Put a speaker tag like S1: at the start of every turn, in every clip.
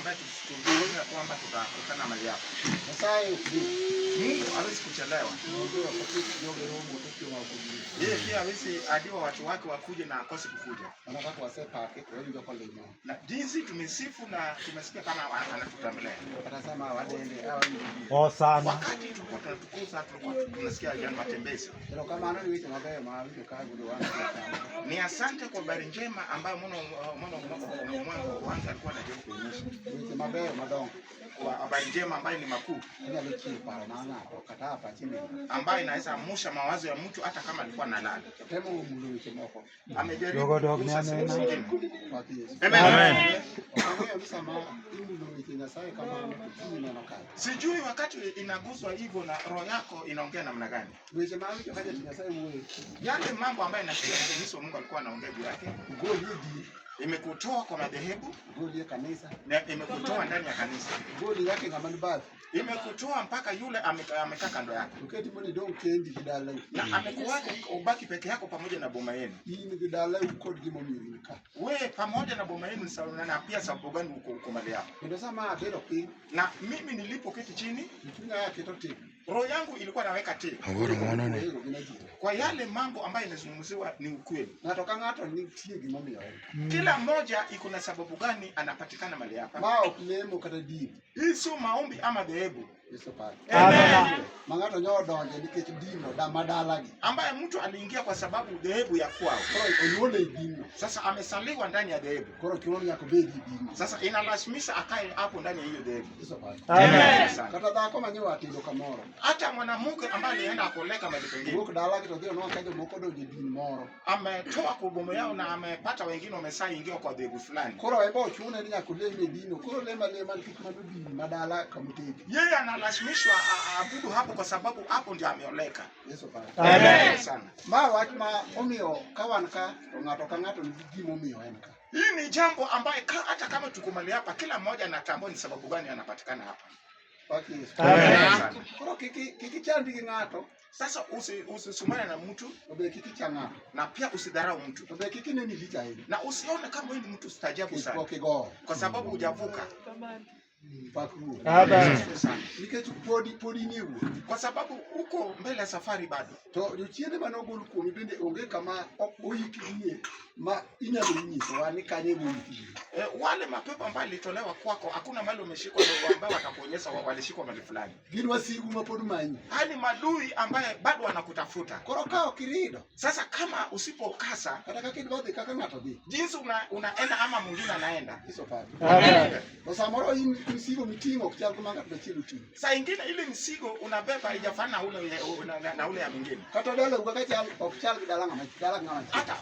S1: ambaye tunaona kwamba tutakutana mahali hapa.
S2: Sasa
S1: Mungu hawezi kuchelewa. Yeye pia hawezi adiwa watu wake wakuje na akose kukuja.
S2: Anataka wasepake ndio kwa leo.
S1: Na jinsi tumesifu na tumesikia kama anatutembelea.
S2: Atasema wadende
S3: Oh sana.
S1: Wakati tulikuwa tunatukuza tulikuwa tunasikia jana matembezi.
S2: Ndio kama ananiwita mabaya maarufu kazi ndio wana.
S1: Ni asante kwa habari njema ambayo mwana wangu alikuwa anajaribu kuonyesha.
S2: Ni mabaya madongo.
S1: Kwa habari njema ambayo ni makuu.
S2: Ndio alichipa na wakati hapa chini.
S1: Ambayo inaweza amusha mawazo ya mtu hata kama alikuwa analala.
S2: Temo mulu chemoko.
S1: Amejaribu kugusa sehemu zingine.
S3: Amen.
S1: Sijui wakati inaguswa hivyo na roho yako inaongea namna gani. Yale mambo ambayo nasikia kanisa Mungu alikuwa anaongea juu yake. Imekutoa kwa madhehebu, na imekutoa ndani ya kanisa. Imekutoa mpaka yule amekaa kando yako. Na amekuacha ubaki peke yako pamoja na boma yenu. Wewe pamoja na boma yenu sawa na pia sababu gani uko mahali hapo? Na mimi nilipoketi chini, roho yangu ilikuwa naweka tii. Kwa yale mambo ambayo yanazungumziwa ni ukweli. Kila mmoja iko na sababu gani anapatikana mahali hapa. Hii sio maombi ama dhehebu.
S3: Amen.
S2: Mangato nyodonje nikech dino da madalagi.
S1: Ambaye mtu aliingia kwa sababu dhehebu ya kwao.
S2: Oyole dino.
S1: Sasa amesaliwa ndani ya dhehebu.
S2: Koro kioni yako bedi dino.
S1: Sasa inalazimisha akae hapo ndani ya hiyo dhehebu.
S3: Amen.
S2: Kata dhako manyo atindo kamoro.
S1: Hata mwanamke ambaye alienda akoleka mahali pengine.
S2: Wuok dalagi to dhio no kajo moko donje dino moro.
S1: Ametoa kwa bomo yao na amepata wengine wamesaingia kwa dhehebu fulani.
S2: Koro ebo chune ni yakuleme dino. Koro lema kik madudi madala kamuteti.
S1: Yeye analazimishwa abudu hapo kwa sababu hapo ndio ameoleka.
S3: Amen.
S1: Sana.
S2: Ma wach ma omiyo kawan ka ngato ka ngato ni gimo omiyo en ka.
S1: Hii ni jambo ambaye hata kama tuko mahali hapa kila mmoja anatambua ni sababu gani anapatikana hapa.
S3: Amen.
S2: Koro kiki chandi ngato.
S1: Sasa usisumane na mtu,
S2: obe kiki changa,
S1: na pia usidharau mtu.
S2: obe kiki nini licha hili.
S1: Na usione kama wewe ni mtu stajabu sana. Kwa sababu hujavuka.
S3: Amen.
S2: Podi niu.
S1: Kwa sababu uko mbele ya safari bado.
S2: To yuchiende manogul kuomi bende onge kama oyikinie ma inyalo nyiso wani kanye moyiki.
S1: Wale mapepo ambayo ilitolewa kwako hakuna mahali umeshikwa ndio ambao watakuonyesha walishikwa mahali fulani.
S2: Gini wasigu mapod manyi.
S1: Hali madui ambaye bado wanakutafuta.
S2: Koro kao kirido.
S1: Sasa kama usipokasa
S2: kata kidwadhi kaka ngato dhi.
S1: Jinsi unaenda ama mwingine anaenda.
S2: Iso pale.
S3: Amen.
S2: Samoro msigo mitingo kuchana kama ngato bechilu tu.
S1: Saa ingine ile msigo unabeba haijafana na ule ya mwingine.
S2: Kata dole ukakacha official kidalanga ngama.
S1: Hata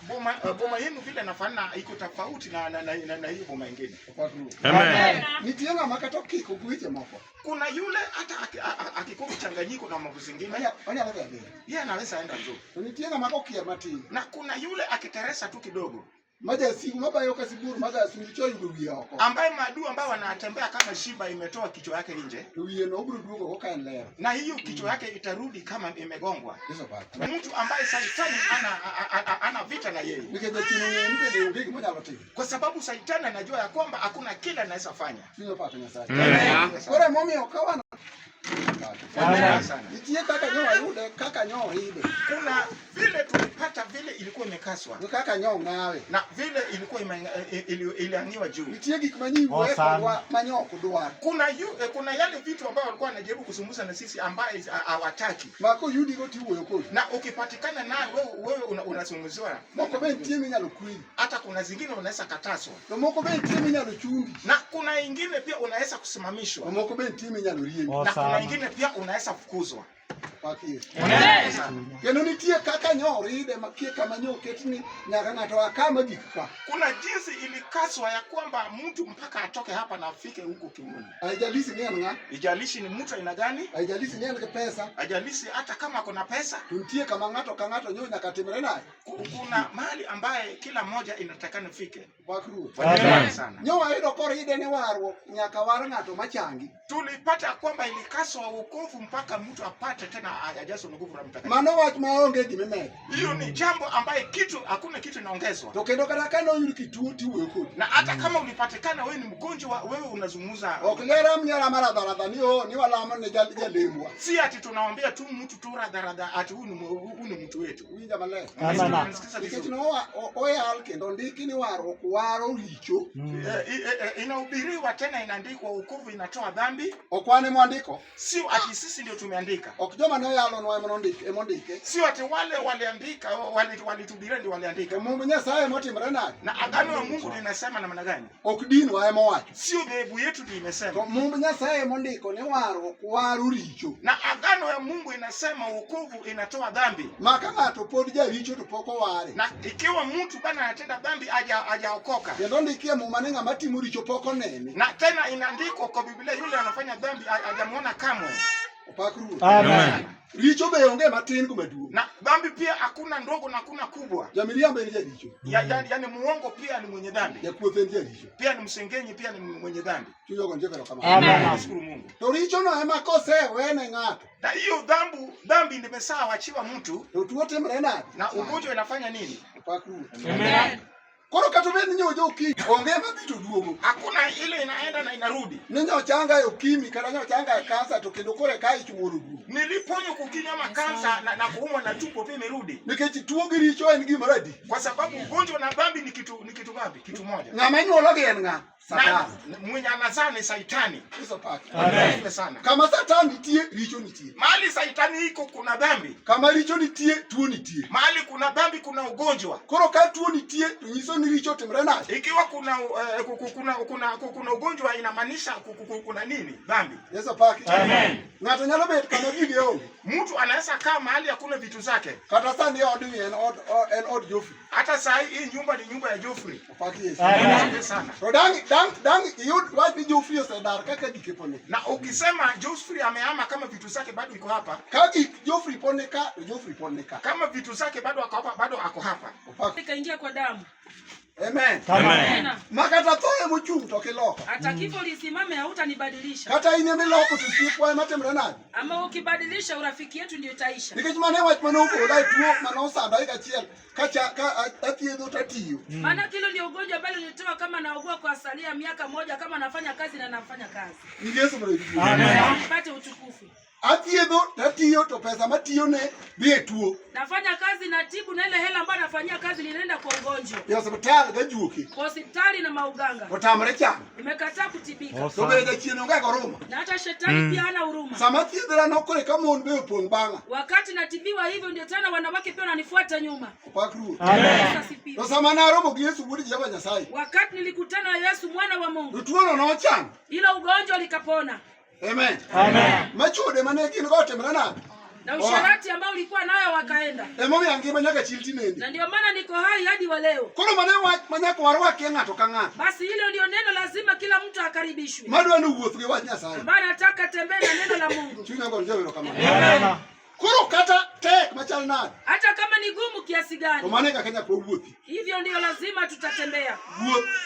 S1: boma yenu vile nafana iko tofauti na hiyo boma nyingine.
S3: Amen.
S2: Nitianga makato kiko kuiche moko.
S1: Kuna yule hata akikoa mchanganyiko na mambo zingine. Yeye anaweza enda njoo.
S2: Nitianga makokia mati.
S1: Na kuna yule akiteresa tu kidogo.
S2: Maja sigu mabayo kasiburu maja sungicho yugo yako.
S1: Ambaye madu ambao wanatembea kama shiba imetoa kichwa yake nje.
S2: Tuwie no burudugo kwa kaendelea.
S1: Na hiyo kichwa yake itarudi kama imegongwa.
S2: Hizo bado.
S1: Mtu ambaye Saitani ana vita na yeye.
S2: Nikija chini ndio ngiki moja lote.
S1: Kwa sababu Saitani anajua ya kwamba hakuna kila anaweza fanya.
S2: Sio pata nyasai.
S3: Amen.
S2: Momi okawana. Nitie kaka nyoa yude kaka nyoa hide.
S1: Kuna vile tulipata vile ilikuwa imekaswa.
S2: Kaka nyoa ngawe.
S1: Na vile ilikuwa iliangiwa juu.
S2: Nitie gikmanyivu kwa manyoa kudwa.
S1: Kuna yale vitu ambao walikuwa wanajaribu kusumbuza na sisi ambaye hawataki.
S2: Mako yudi goti uwe yoko.
S1: Na ukipatikana naye wewe unasumbuziwa.
S2: Moko ben tiemi nyalo kwili.
S1: Hata kuna zingine unaweza kataswa.
S2: Moko ben tiemi nyalo chumbi.
S1: Na kuna ingine pia unaweza kusimamishwa.
S2: Moko ben tiemi nyalo riemi.
S1: Na kuna ingine pia unaweza fukuzwa.
S2: Keno nitie kaka nyoride makie kama nyoketni nyaka ngato akama gikka.
S1: Kuna jinsi ilikaswa ya kwamba mtu mpaka atoke hapa na afike huko kimuni.
S2: Haijalishi ni nga?
S1: Ijalishi ni mtu aina gani?
S2: Haijalishi ni ana pesa.
S1: Haijalishi hata kama kuna pesa.
S2: Tuntie kama ngato kangato nyo nyakatimere naye.
S1: Kuna mahali ambaye kila mmoja inatakana fike.
S2: Wakru.
S1: Sana.
S2: Nyo aido kor ide ne warwo nyaka war ngato machangi.
S1: Tulipata kwamba ilikaswa wokovu mpaka mtu apate tena hajazwa na nguvu ya Mtakatifu.
S2: Mano wach maonge gimeme.
S1: Hiyo ni jambo ambaye hakuna kitu inaongezwa.
S2: To kendo kata kana oyud kituo tiwuoyo kodi.
S1: Na hata kama ulipatikana wewe ni mgonjwa, wewe unazungumza.
S2: Oklera mnyala maradharadha ni walamo ne jalembwa.
S1: Si ati tunaombea tu mtu tu radharadha ati huyu ni mtu wetu.
S2: Winja male.
S3: Amana.
S2: Nikech no oyal kendo ndiki ni waro richo.
S1: Inahubiriwa tena inaandikwa wokovu inatoa dhambi.
S2: Okwane mwandiko.
S1: Sio ati sisi ndio tumeandika.
S2: Okjoma no yalo no emondike.
S1: Sio ati wale waliandika walitubiria ndio waliandika.
S2: Mungu Nyasaye motimre nani?
S1: Na agano la Mungu linasema namna gani?
S2: Okdin wa emowacho.
S1: Sio dhehebu yetu ndio imesema.
S2: To Mungu Nyasaye mondiko ni waro richo.
S1: Na agano ya Mungu inasema wokovu inatoa dhambi.
S2: Maka ngato pod jaricho to poko ware.
S1: Na ikiwa mtu bana anatenda dhambi hajaokoka.
S2: Kendo ndikie mumanenga matimo richo poko nene.
S1: Na tena inaandikwa kwa Biblia yule anafanya dhambi hajamuona kamwe.
S2: Opakru.
S3: Amen.
S2: Richo be onge matin kumaduo.
S1: Na dhambi pia hakuna ndogo na hakuna kubwa.
S2: Jamiriambe ni jaricho.
S1: Yaani muongo pia ni mwenye dhambi.
S2: Ya kuothe ni jaricho.
S1: Pia ni msengenyi pia ni mwenye dhambi.
S2: Chuyo gonjeka kama.
S3: Amen.
S1: Nashukuru Mungu.
S2: To richo no ema kose wene ngato.
S1: Na hiyo dhambi nimeshawachiwa mtu.
S2: To tuote mrena.
S1: Na ugonjwa inafanya nini?
S2: Opakru.
S3: Amen.
S2: Koro katubeni nyojo ki onge mabito duogo.
S1: Hakuna ile inaenda na inarudi.
S2: Ninyo changa yo kimi kana nyo changa ya kansa to kendo kore kai chumurugu.
S1: Niliponywa kukinywa makansa na kuumwa na tumbo pia imerudi.
S2: Nikech tuo gi richo en gima radi.
S1: Kwa sababu ugonjwa na dhambi ni kitu ngapi? Kitu moja.
S2: Ng'ama nyuolo gi en ng'a? Satan.
S1: Mwenye anazaa ni Saitani.
S2: Hizo paki.
S1: Amen sana.
S2: Kama Satan nitie richo nitie.
S1: Mahali Saitani iko kuna dhambi.
S2: Kama richo nitie tuo nitie.
S1: Mahali kuna dhambi kuna ugonjwa.
S2: Koro ka tuo nitie to nyiso ni richo timre nade.
S1: Ikiwa kuna ugonjwa inamaanisha kuna nini? Dhambi.
S2: Hizo paki.
S3: Amen.
S2: Ng'ato nyalo bet kama gigi onge.
S1: Mtu anaweza kaa mahali hakuna vitu zake.
S2: Kata sani odni en od Joffrey.
S1: Hata saa hii nyumba ni nyumba ya Joffrey.
S2: Opaki Yesu.
S1: Asante sana.
S2: To dang yud wach ni Joffrey osedar kaka gike pone.
S1: Na ukisema Joffrey amehama kama vitu zake bado iko hapa.
S2: Kaki Joffrey pone ka, Joffrey pone ka.
S1: Kama vitu zake bado ako hapa.
S2: Opaki.
S4: Kaingia kwa damu.
S2: Amen.
S3: Amen.
S2: Makata toye mochung to kiloko.
S4: Hata kifo lisimame hautanibadilisha.
S2: Kata ine miloko to siepwa matemre nade.
S4: Ama ukibadilisha urafiki yetu ndio itaisha.
S2: Nikech mane wach mane ogola tuo mane osanda ika chiel ka athiedho tatiyo.
S4: Maana kilo ndio ugonjwa bali nilitoa kama naugua kwa asalia miaka moja kama nafanya kazi na nafanya kazi.
S2: Ni Yesu mrefu.
S3: Amen.
S4: Nipate utukufu.
S2: Athiedho tatiyo to pesa matiyo ne dhi tuo.
S4: Nafanya kazi na tibu na ile hela ambayo nafanyia kazi linaenda kwa ugonjwa.
S2: Ya hospital ga juoki.
S4: Hospitali na mauganga.
S2: Otamre chamo.
S4: Nimekataa kutibika.
S2: To be jachieno ga goruma.
S4: Na hata shetani pia hana huruma.
S2: Sama thiedhra nokore ka mon be opong banga.
S4: Wakati natibiwa hivyo ndio tena wanawake pia wananifuata nyuma.
S2: Opakru.
S3: Amen.
S2: To sama naromo gi Yesu wuod Jehova Nyasaye.
S4: Wakati nilikutana na Yesu mwana wa Mungu.
S2: Tuo no chan.
S4: Ila ugonjwa likapona.
S2: Amen.
S3: Amen.
S2: Machude mane kin go timre nade.
S4: Na usharati ambao ulikuwa nayo wakaenda.
S2: Emo yangima nyaka chilti nendi.
S4: Na ndio maana niko hai hadi wa leo.
S2: Koro mane wach manyako warwake ng'ato ka ng'ato.
S4: Basi hilo ndio neno lazima kila mtu akaribishwe.
S2: Madwa ni wuoth gi wach Nyasaye.
S4: Ambaye anataka tembea na neno la Mungu.
S2: Chunya go njewero kama.
S3: Amen.
S2: Koro kata tek machal nade.
S4: Hata kama ni gumu kiasi
S2: To
S4: gani.
S2: mane ka Kenya ko wuothi.
S4: Hivyo ndio lazima tutatembea.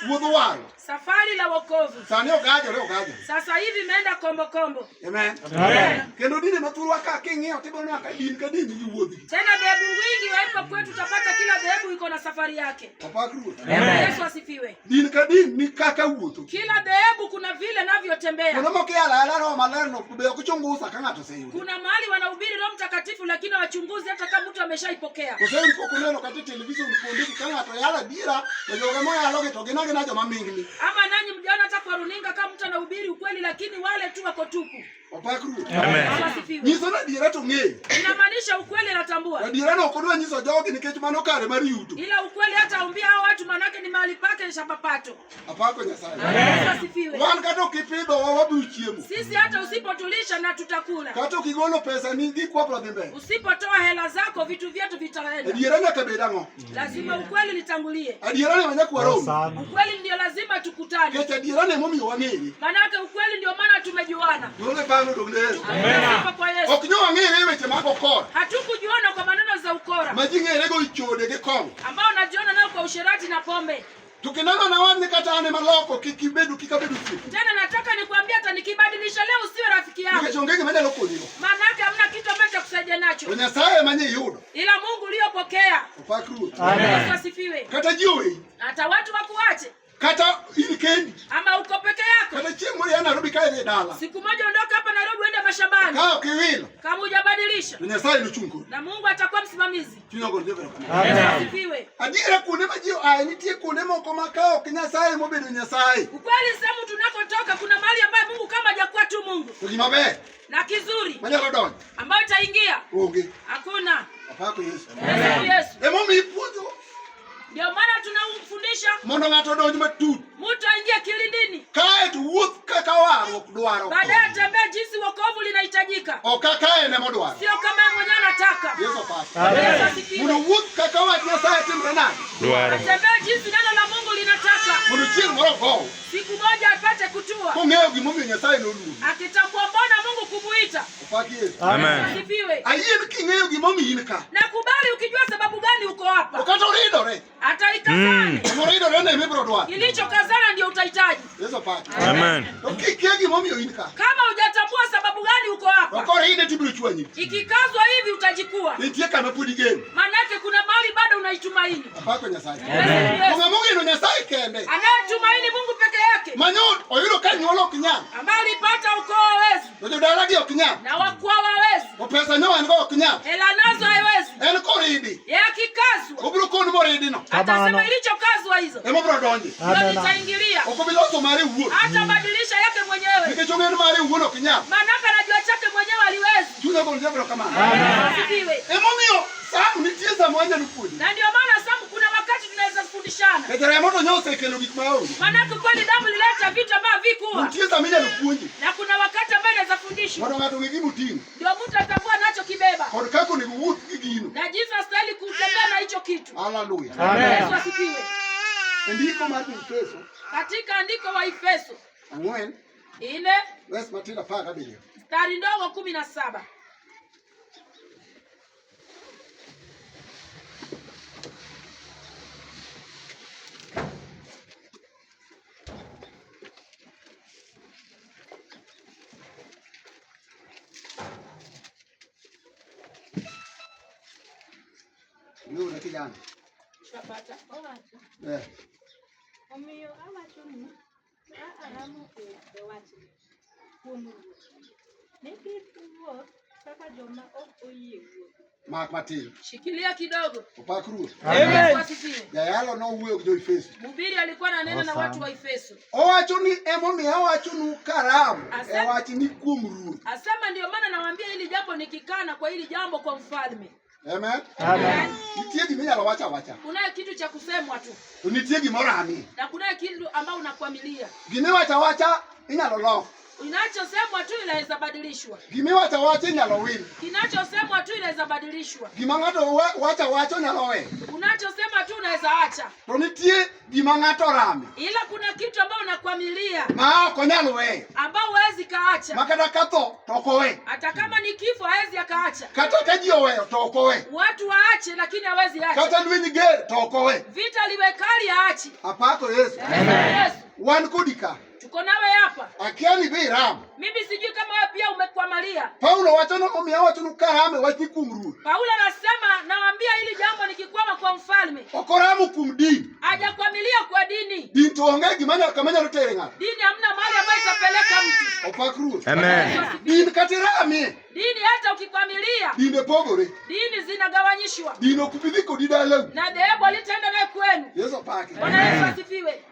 S2: Wuodh waro.
S4: Safari la wokovu.
S2: Sani ogajo.
S4: Sasa hivi imeenda kombo kombo.
S2: Amen.
S3: Amen.
S2: Kendo dine mathurwa ka king'iewo tibono ka din ka din gi wuodhi.
S4: Tena dhehebu wingi waipo kwetu utapata kila dhehebu iko na safari yake.
S2: Opakru.
S3: Amen.
S4: Yesu asifiwe.
S2: Din ka din ni kaka wuotho.
S4: Kila dhehebu kuna vile navyotembea.
S2: Kono mokiala roho maler no be kuchunguza ka ng'ato seyudo.
S4: Kuna mahali wanahubiri Roho Mtakatifu lakini wachunguzi hata kama mtu ameshaipokea.
S2: Kuseni ko kuneno kati television kundi ka ng'ato yala dira to joge moyalo ge to ginage joma mingli.
S4: Ama nanyi mjaona hata kwa runinga kama mtu anahubiri ukweli lakini wale tu wako tupu.
S2: Opakru.
S3: Amen.
S4: Asifiwe.
S2: Nyiso na dira to ng'eyo.
S4: Inamaanisha ukweli anatambua.
S2: Na dira no kodwa nyiso jogi nikech mano kare mar yudo.
S4: Ila ukweli hata umbia hao watu manake ni mahali pake shapapato.
S2: Apako Nyasaye.
S4: Yesu asifiwe.
S2: Wan kata ukipidho wabu chiemo.
S4: Sisi hata usipotulisha na tutakula.
S2: Kata ukigolo pesa ni gik wabro dhi mbele.
S4: Usipotoa hela zako vitu vyetu vitaenda.
S2: Adiera nyaka bed ang'o?
S4: Lazima ukweli litangulie.
S2: Adiera ne manya kwaromo.
S4: Ukweli ndio lazima tukutane.
S2: Kech adiera ne momiyo wang'ere.
S4: Manake ukweli ndio maana tumejuana.
S2: Dole bang'o dog ne Yesu.
S4: Amen. Kwa Yesu.
S2: Ok nyo wang'ere weche mag okora.
S4: Hatukujuana kwa maneno za ukora.
S2: Ma ji ng'ere go ichode gi kong'o.
S4: Ambao unajiona nao kwa usherati na pombe.
S2: Tukineno na wan ni kata ane maloko kikabedu siku.
S4: Tena nataka nikwambia hata nikibadilisha leo usiwe rafiki yangu.
S2: Nikech onge gima nyalo konyigo.
S4: Manake hamna kitu ambacho nacho.
S2: Nyasaye manye yudo.
S4: Ila Mungu uliyopokea.
S2: Upakuru.
S4: Yesu asifiwe.
S2: Kata jiwe.
S4: Hata watu wakuache.
S2: Kata ilikendi.
S4: Ama uko peke yako.
S2: Kata chimu ya Nairobi kae dala.
S4: Siku moja ondoka hapa Nairobi uende mashambani.
S2: Kaa kiwilo.
S4: Kama hujabadilisha.
S2: Nyasaye ni chungu.
S4: Na Mungu atakuwa msimamizi.
S2: Tunyogo ndivyo.
S4: Yesu asifiwe.
S2: Adira kune majio nitie kune moko makao kinyasaye mobedo nyasaye.
S4: Ukweli sehemu tunakotoka kuna mahali ambaye Mungu kama hajakuwa tu Mungu.
S2: Tukimabe.
S4: Na kizuri.
S2: Manya rodon.
S4: Ambayo itaingia.
S2: Onge.
S4: Hakuna.
S2: Apako Yesu.
S4: Yesu.
S2: Momi ipujo.
S4: Ndio maana tunamfundisha
S2: mondo ngato donjo matut.
S4: Mtu aingie kilindini.
S2: Kae tu wuoth kaka waro dwaro.
S4: Baadaye tembea jinsi wokovu linahitajika.
S2: Okakae ne modwaro.
S4: Sio kama yeye mwenyewe anataka.
S2: Yesu pasi.
S4: Yesu asifiwe.
S2: Muno wuoth kaka wat Nyasaye timre nani?
S3: Dwaro.
S4: Tembea jinsi neno la Mungu linataka.
S2: Muno chieng' moro go.
S4: Siku moja apate kutua.
S2: Kong'eyo gimomiyo Nyasaye noluongo.
S4: Akitambua mbona Mungu kumuita.
S2: Opaki Yesu.
S3: Amen.
S4: Asifiwe.
S2: Ayien king'eyo gimomiyo in ka.
S4: Nakubali ukijua sababu gani uko hapa.
S2: Okata uridore.
S4: Ataikazane.
S2: Uridore ne mibro dwaro.
S4: Kilichokazana ndio utahitaji.
S2: Yesu paki.
S3: Amen.
S2: Okikia gimomiyo in ka.
S4: Kama hujatambua sababu gani uko hapa.
S2: Okoride tibiro chwanyi.
S4: Ikikazwa hivi utajikua.
S2: Nitie kama pudi geno.
S4: Manake kuna mahali bado unaitumaini.
S2: Apako Nyasaye.
S4: Yes.
S2: Kong'amungi no Nyasaye kende.
S4: Anayetumaini Mungu peke yake.
S2: Manyot oyudo ka nyuolo kinyang.
S4: Ambaye alipata ukoo hawezi.
S2: Ojo dalagi ok nyang.
S4: Na wakwa hawezi.
S2: Opesa nyowan go ok nyang.
S4: Hela nazo hawezi.
S2: En koridi.
S4: Yeye akikazwa.
S2: Obiro kono moridino.
S4: Atasema ilichokazwa hizo.
S2: Emobiro donji.
S4: Ndio itaingilia.
S2: Okobiloso mari wuoth.
S4: Atabadilisha yake mwenyewe.
S2: Nikech ong'en mari wuon ok nyang.
S4: Manaka anajua chake mwenyewe aliwezi.
S2: Chunya go ndebro kamano.
S4: Asifiwe.
S2: Emomiyo sam nitie samo anyalo puonji.
S4: Na ndio maana sababu kuna wakati tunaweza kufundishana.
S2: Kethera mondo nyose kelo gik maonge.
S4: Manaka kweli damu ilileta vitu ambavyo vikuwa.
S2: Nitie samo anyalo puonji.
S4: Na kuna wakati ambaye anaweza fundishwa.
S2: Mondo ng'ato ng'e gimuting'o.
S4: Ndio mtu atambua nacho kibeba.
S2: Kod kaka onego wuoth gi gino.
S4: Na jinsi astahili kutembea na hicho kitu.
S2: Haleluya.
S4: Yesu asifiwe.
S2: Ndiko mar Efeso
S4: Katika andiko wa Efeso
S2: 4
S4: 4
S2: verse matira 17.
S4: mstari ndogo 17.
S2: Ndio na kijana.
S4: Shapata.
S2: Eh.
S5: Omiyo awachonu aramo e wachi kuom ni kik wuoth kaka joma ok oyie wuoth.
S2: Mak matin.
S4: Shikilia kidogo.
S2: Opakru.
S4: Yesu asifiwe.
S2: Jayalo no wuoyo gi jo-Efeso.
S4: Mhubiri alikuwa ananena na watu wa Efeso.
S2: Owacho ni emomiyo awachonu karamu.
S4: Asema-
S2: Wachi ni kuom ruoth.
S4: Asema ndio maana nawaambia hili jambo nikikana kwa hili jambo kwa mfalme.
S2: Amen.
S4: Amen.
S2: Nitie giminyalo wacha wacha.
S4: Kunaye kitu cha kusemwa tu.
S2: To nitie gimoro ami.
S4: Na kunaye kitu ambao unakwamilia.
S2: Gimiwacha wacha inyalo lok.
S4: Inachosemwa tu inaweza badilishwa.
S2: Gimiwacha wacha inyalo wil.
S4: Kinachosemwa tu inaweza badilishwa.
S2: Gima ng'ato wacha wacha inyalo we.
S4: Unachosema tu unaweza acha.
S2: To nitie gima ng'ato rame.
S4: Ila kuna kitu ambao unakwamilia
S2: Ma ok onyal weyo.
S4: ambao huwezi kaacha.
S2: Ma kata ka tho to ok owe.
S4: Hata kama ni kifo hawezi akaacha.
S2: Kata ka ji oweyo to ok owe.
S4: Watu waache lakini hawezi acha.
S2: Kata lweny ger to ok owe.
S4: Vita liwe kali aachi.
S2: Apako Yesu.
S4: Yesu.
S2: Wan kodi ka.
S4: Tuko nawe hapa.
S2: Akia ni bi ram.
S4: Mimi sijui kama wewe pia umekwamalia.
S2: Paulo wacho no omiyo awachonu karame wach ni kuom ruoth.
S4: Paulo anasema nawaambia hili jambo nikikwama kwa mfalme.
S2: Ok oramo kuom din.
S4: Hajakwamilia kwa dini.
S2: Din to onge gima nyalo tere ng'ato.
S4: Dini hamna mahali ambayo itapeleka mtu.
S2: Opak ruoth.
S3: Amen.
S2: Din kata iramie.
S4: Dini hata ukikwamilia,
S2: Dinde pogore.
S4: dini zinagawanyishwa.
S2: Din ok bi dhi kodi dalau.
S4: Na dhehebu alitaenda naye kwenu.
S2: Yesu opaki.
S4: Bwana Yesu asifiwe.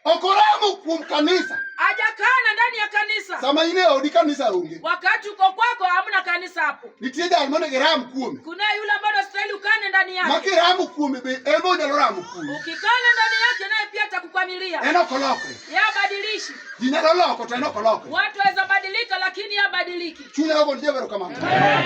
S2: Ok oramo kuom kanisa.
S4: Hajakana ndani ya kanisa.
S2: Sama in e odi kanisa onge.
S4: Wakati uko kwako hamna kanisa hapo.
S2: Nitie jal monego iram kuome.
S4: Kuna yule ambaye unastahili ukane ndani
S2: Ma
S4: yake.
S2: kiramo kuome be en onyalo ramo kuome.
S4: Ukikana ndani yake naye pia atakukwamilia.
S2: En ok olokre.
S4: Yabadilishi.
S2: Ji nyalo loko to en ok olokre.
S4: Watu waweza badilika lakini yabadiliki.
S2: Chunya go ndiye bero kamano.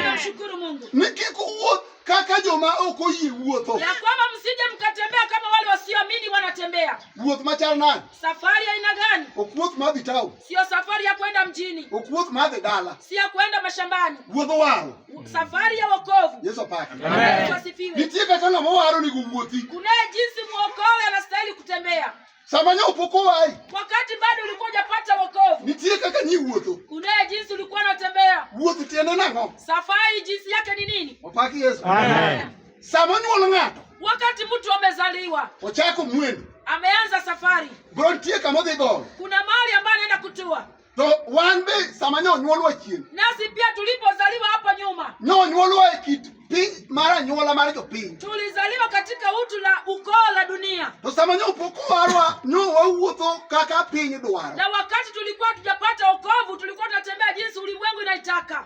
S4: Namshukuru Mungu.
S2: Ni kik wuoth kaka joma ok oyie wuotho.
S4: Ya kwamba msije mkatembea kama wale wasioamini wanatembea.
S2: Wuoth machal nade?
S4: Safari aina gani?
S2: Ok wuoth madhi town.
S4: Sio safari ya kwenda mjini.
S2: Ok wuoth madhi dala.
S4: Si ya kwenda mashambani.
S2: Wuodho waro.
S4: Safari ya wokovu.
S2: Yesu opaki.
S4: Yesu asifiwe.
S2: Nitie kaka ng'ama waro ni wuothi.
S4: Kunaye jinsi mwokowe anastahili kutembea.
S2: Sama nyo poko wai.
S4: Wakati bado ulikuwa hujapata wokovu.
S2: Nitie kaka nyi wuotho.
S4: Kunaye jinsi ulikuwa unatembea.
S2: Wuoth tiende nang'o?
S4: Safari jinsi yake ni nini?
S2: Opaki Yesu.
S3: Amen.
S2: Sama nyuolo ng'ato.
S4: Wakati mtu amezaliwa,
S2: Ochako mwendo.
S4: ameanza safari.
S2: Brontie kama dhi gol.
S4: Kuna mahali ambapo anaenda kutua.
S2: To wan be sama nyuolwa chien.
S4: Nasi pia tulipozaliwa hapa nyuma,
S2: Nyuolwa e kit pi mara nyuola mara jopiny.
S4: tulizaliwa katika utu la ukoo la dunia.
S2: To sama nyopoko warwa wawuotho kaka piny dwaro.
S4: Na wakati tulikuwa tujapata wokovu, tulikuwa tunatembea jinsi ulimwengu inaitaka.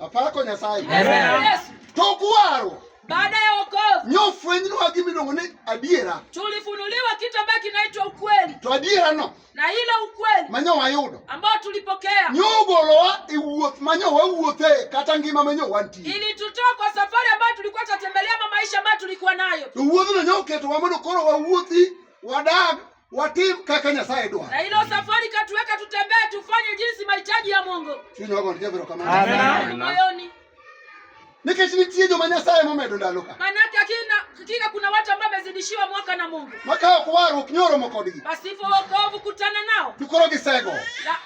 S2: Apako Nyasaye.
S4: Yesu.
S2: To kuwaro.
S4: Baada ya wokovu,
S2: Nyofwenywa gimiluongo ni adiera.
S4: tulifunuliwa kitu ambacho kinaitwa ukweli.
S2: To adiera no
S4: Na ile ukweli
S2: manyo wayudo.
S4: ambao tulipokea
S2: Nyogolowa e wuoth manyo wawuothe kata ngima manyo wantie.
S4: ilitutoa kwa safari ambayo tulikuwa tunatembelea maisha ambayo tulikuwa nayo.
S2: To wuodhno nyoketo wamondo koro wawuothi wadag watim kaka Nyasaye dwaro.
S4: Na hilo safari katuweka tutembee tufanye jinsi mahitaji ya Mungu.
S2: Chunyogo ndivyo kama.
S3: Amen.
S4: Moyoni.
S2: Nikech nitie joma Nyasaye momedo ndalo ka.
S4: Manake hakika kuna watu ambao wamezidishiwa mwaka na Mungu.
S2: Makawo kuwaro ok nyoromo kodgi.
S4: Pasipo wokovu kutana nao,
S2: Tukoro gisego.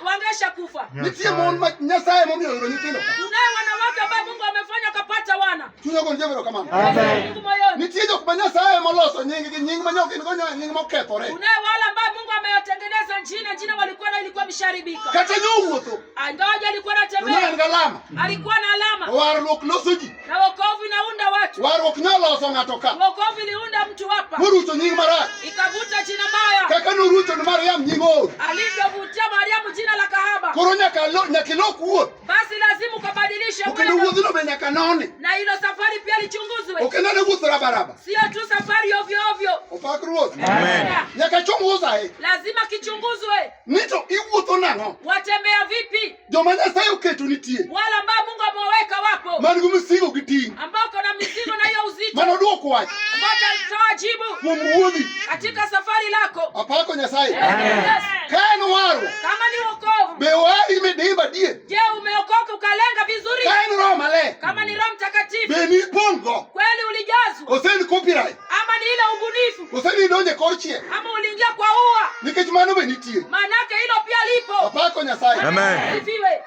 S4: wangesha kufa.
S2: Nitie mon ma Nyasaye momiyo yoro nyithindo ka.
S4: Tunaye wanawake ambao Mungu amefanya kapata wana.
S2: Chunyogo ndivyo kama.
S3: Amen.
S4: Mungu moyoni.
S2: Nitie jok ma Nyasaye moloso nying gi nying manyo gin go nying mokethore.
S4: Tunaye wale ambao Mungu amewatengeneza jina walikuwa na ilikuwa misharibika.
S2: Kata nyowuotho.
S4: Angawaje alikuwa
S2: Nyan
S4: anatembea.
S2: galama.
S4: Alikuwa na alama.
S2: War lok loso ji.
S4: Na wokovu inaunda watu.
S2: War ok nyalo loso ng'ato ka.
S4: Wokovu iliunda mtu hapa.
S2: Murucho nying marach.
S4: Ikavuta jina baya.
S2: Kaka norucho ni Mariam nying or.
S4: Alivyovutia Mariamu jina la kahaba.
S2: Koro nyaka lok wuoth.
S4: Basi lazima ukabadilishe
S2: Okendo
S4: mwendo.
S2: wuodhno be nyaka none.
S4: Na hilo safari pia lichunguzwe.
S2: Okendo ne wuoth rabaraba.
S4: Sio tu safari ovyo ovyo.
S2: Opak ruoth.
S3: Amen.
S2: Nyaka chunguza
S4: Lazima kichunguzwe.
S2: nito iwuotho nang'o.
S4: Watembea vipi?
S2: Joma Nyasaye oketo nitie.
S4: Wale ambao Mungu ameweka wapo.
S2: Man gi misigo gi ting'.
S4: Ambao kuna mizigo na hiyo uzito.
S2: Mano duoko wach.
S4: Ambao atatoa jibu
S2: Kuom wuodhi.
S4: katika safari lako.
S2: Apako Nyasaye.
S3: Amen.
S2: Ka en waro.
S4: Kama ni wokovu.
S2: Be wari medeba die.
S4: Je, umeokoka ukalenga vizuri?
S2: Ka en Roho Maler.
S4: Kama ni Roho Mtakatifu.
S2: Be ni pongo.
S4: Kweli ulijazwa?
S2: Ose ni copyright.
S4: Ama ni ile ubunifu?
S2: Ose ni donje kor chieng'.
S4: Ama uliingia kwa ua?
S2: Nikech mano be nitie.
S4: Manake hilo pia lipo.
S2: Apako Nyasaye.
S3: Amen.
S4: Asifiwe.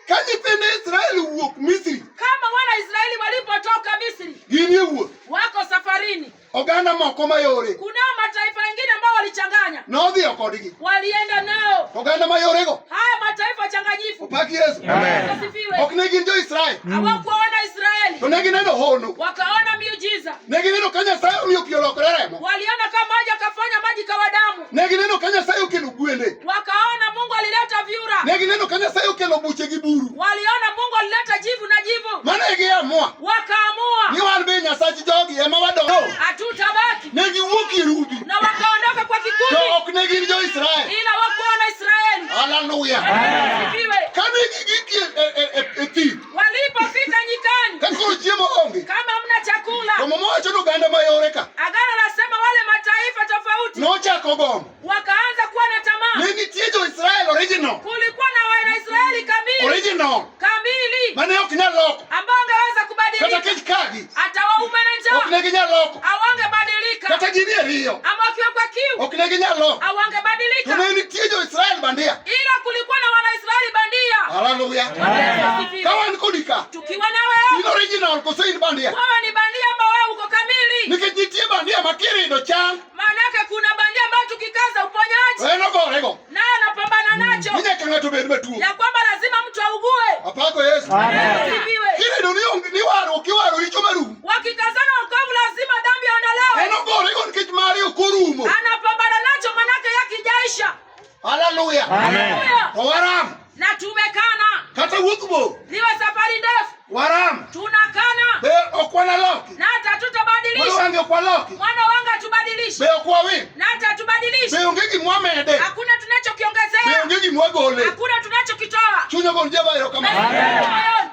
S2: Ka nyithind Israel wuok Misri.
S4: Kama wana Israeli walipotoka Misri,
S2: Gin e wuoth.
S4: wako safarini.
S2: Oganda moko mayore.
S4: Kuna mataifa mengine ambao walichanganya.
S2: Nodhiyo kodgi.
S4: Walienda nao.
S2: Oganda mayorego.
S4: Haya mataifa changanyifu.
S2: Opaki Yesu.
S3: Amen.
S4: Asifiwe.
S2: Ok ne gin jo-Israel.
S4: Hawakuwa wana Israeli.
S2: To ne gineno hono.
S4: Wakaona miujiza.
S2: Ne gineno ka Nyasaye omiyo pi olokore remo.
S4: Waliona kama maji akafanya maji kawa damu.
S2: Ne gineno ka Nyasaye okelo gwende.
S4: Wakaona Mungu alileta vyura.
S2: Ne gineno ka Nyasaye okelo buche gi buru.
S4: Waliona Mungu alileta jivu na jivu.
S2: Mano e giamua.
S4: Wakaamua
S2: Ni wan be Nyasach jogi ema wadongo.
S4: hatutabaki.
S2: Ne giwuok ir udi.
S4: Na wakaondoka kwa
S2: To
S4: kikundi.
S2: ok ne gin jo-Israel.
S4: Ila wakuwa wana Israeli.
S2: Haleluya.
S4: Asifiwe.
S2: Kane gigiki e thim.
S4: Walipofika nyikani,
S2: Ka koro chiemo onge.
S4: kama hamna chakula,
S2: To mama wacho ni oganda mayore ka.
S4: agano lasema wale mataifa tofauti
S2: Nochako gombo.
S4: wakaanza kuwa na tamaa.
S2: Ne nitie jo-Israel original.
S4: Kulikuwa na Waisraeli kamili
S2: Mane ok nyal loko.
S4: ambao angeweza
S2: Kata
S4: kubadilika,
S2: kech kagi.
S4: hata waume na
S2: Ok ne
S4: njaa
S2: ginyal loko.
S4: hawangebadilika,
S2: Kata gini e riyo.
S4: ama wakiwa kwa kiu
S2: Ok ne ginyal loko. To
S4: hawangebadilika.
S2: ne nitie jo-Israel bandia.
S4: Ila kulikuwa na Wanaisraeli bandia.
S2: Haleluya.
S4: Asifiwe.
S2: Ka wan kodi ka.
S4: Tukiwa na wewe,
S2: In original koso in bandia.
S4: wewe ni bandia ambao wewe uko kamili.
S2: Nikech nitie bandia ma kirido chang.
S4: Maanake kuna bandia ambao tukikaza uponyaji
S2: En ogorego.
S4: naye anapambana nacho,
S2: Ni nyaka ng'ato bed matuo.
S4: ya kwamba lazima mtu augue.
S2: Apako Yesu.
S3: Amen.
S4: Asifiwe.
S2: Kirido ni waro kiwaro richo marum.
S4: Wakikazana wokovu lazima dhambi aondolewe.
S2: En ogorego nikech mari ok orumo.
S4: Anapambana nacho manake yakijaisha.
S2: Haleluya.
S3: Amen.
S2: To waram.
S4: Na tumekana.
S2: Kata wuoth bor.
S4: Liwe safari ndefu.
S2: Waram.
S4: Tunakana.
S2: Be ok wanaloki.
S4: Na hata
S2: Mondo
S4: tutabadilisha.
S2: wange ok waloki.
S4: Mwana wanga tubadilishe.
S2: Be ok wawil.
S4: Na hata tubadilishe.
S2: Be onge gimwa mede.
S4: Hakuna
S2: Be
S4: tunachokiongezea.
S2: onge gimwa gole.
S4: Hakuna tunachokitoa.
S2: Chunya gon jabayo kama.
S4: Amen.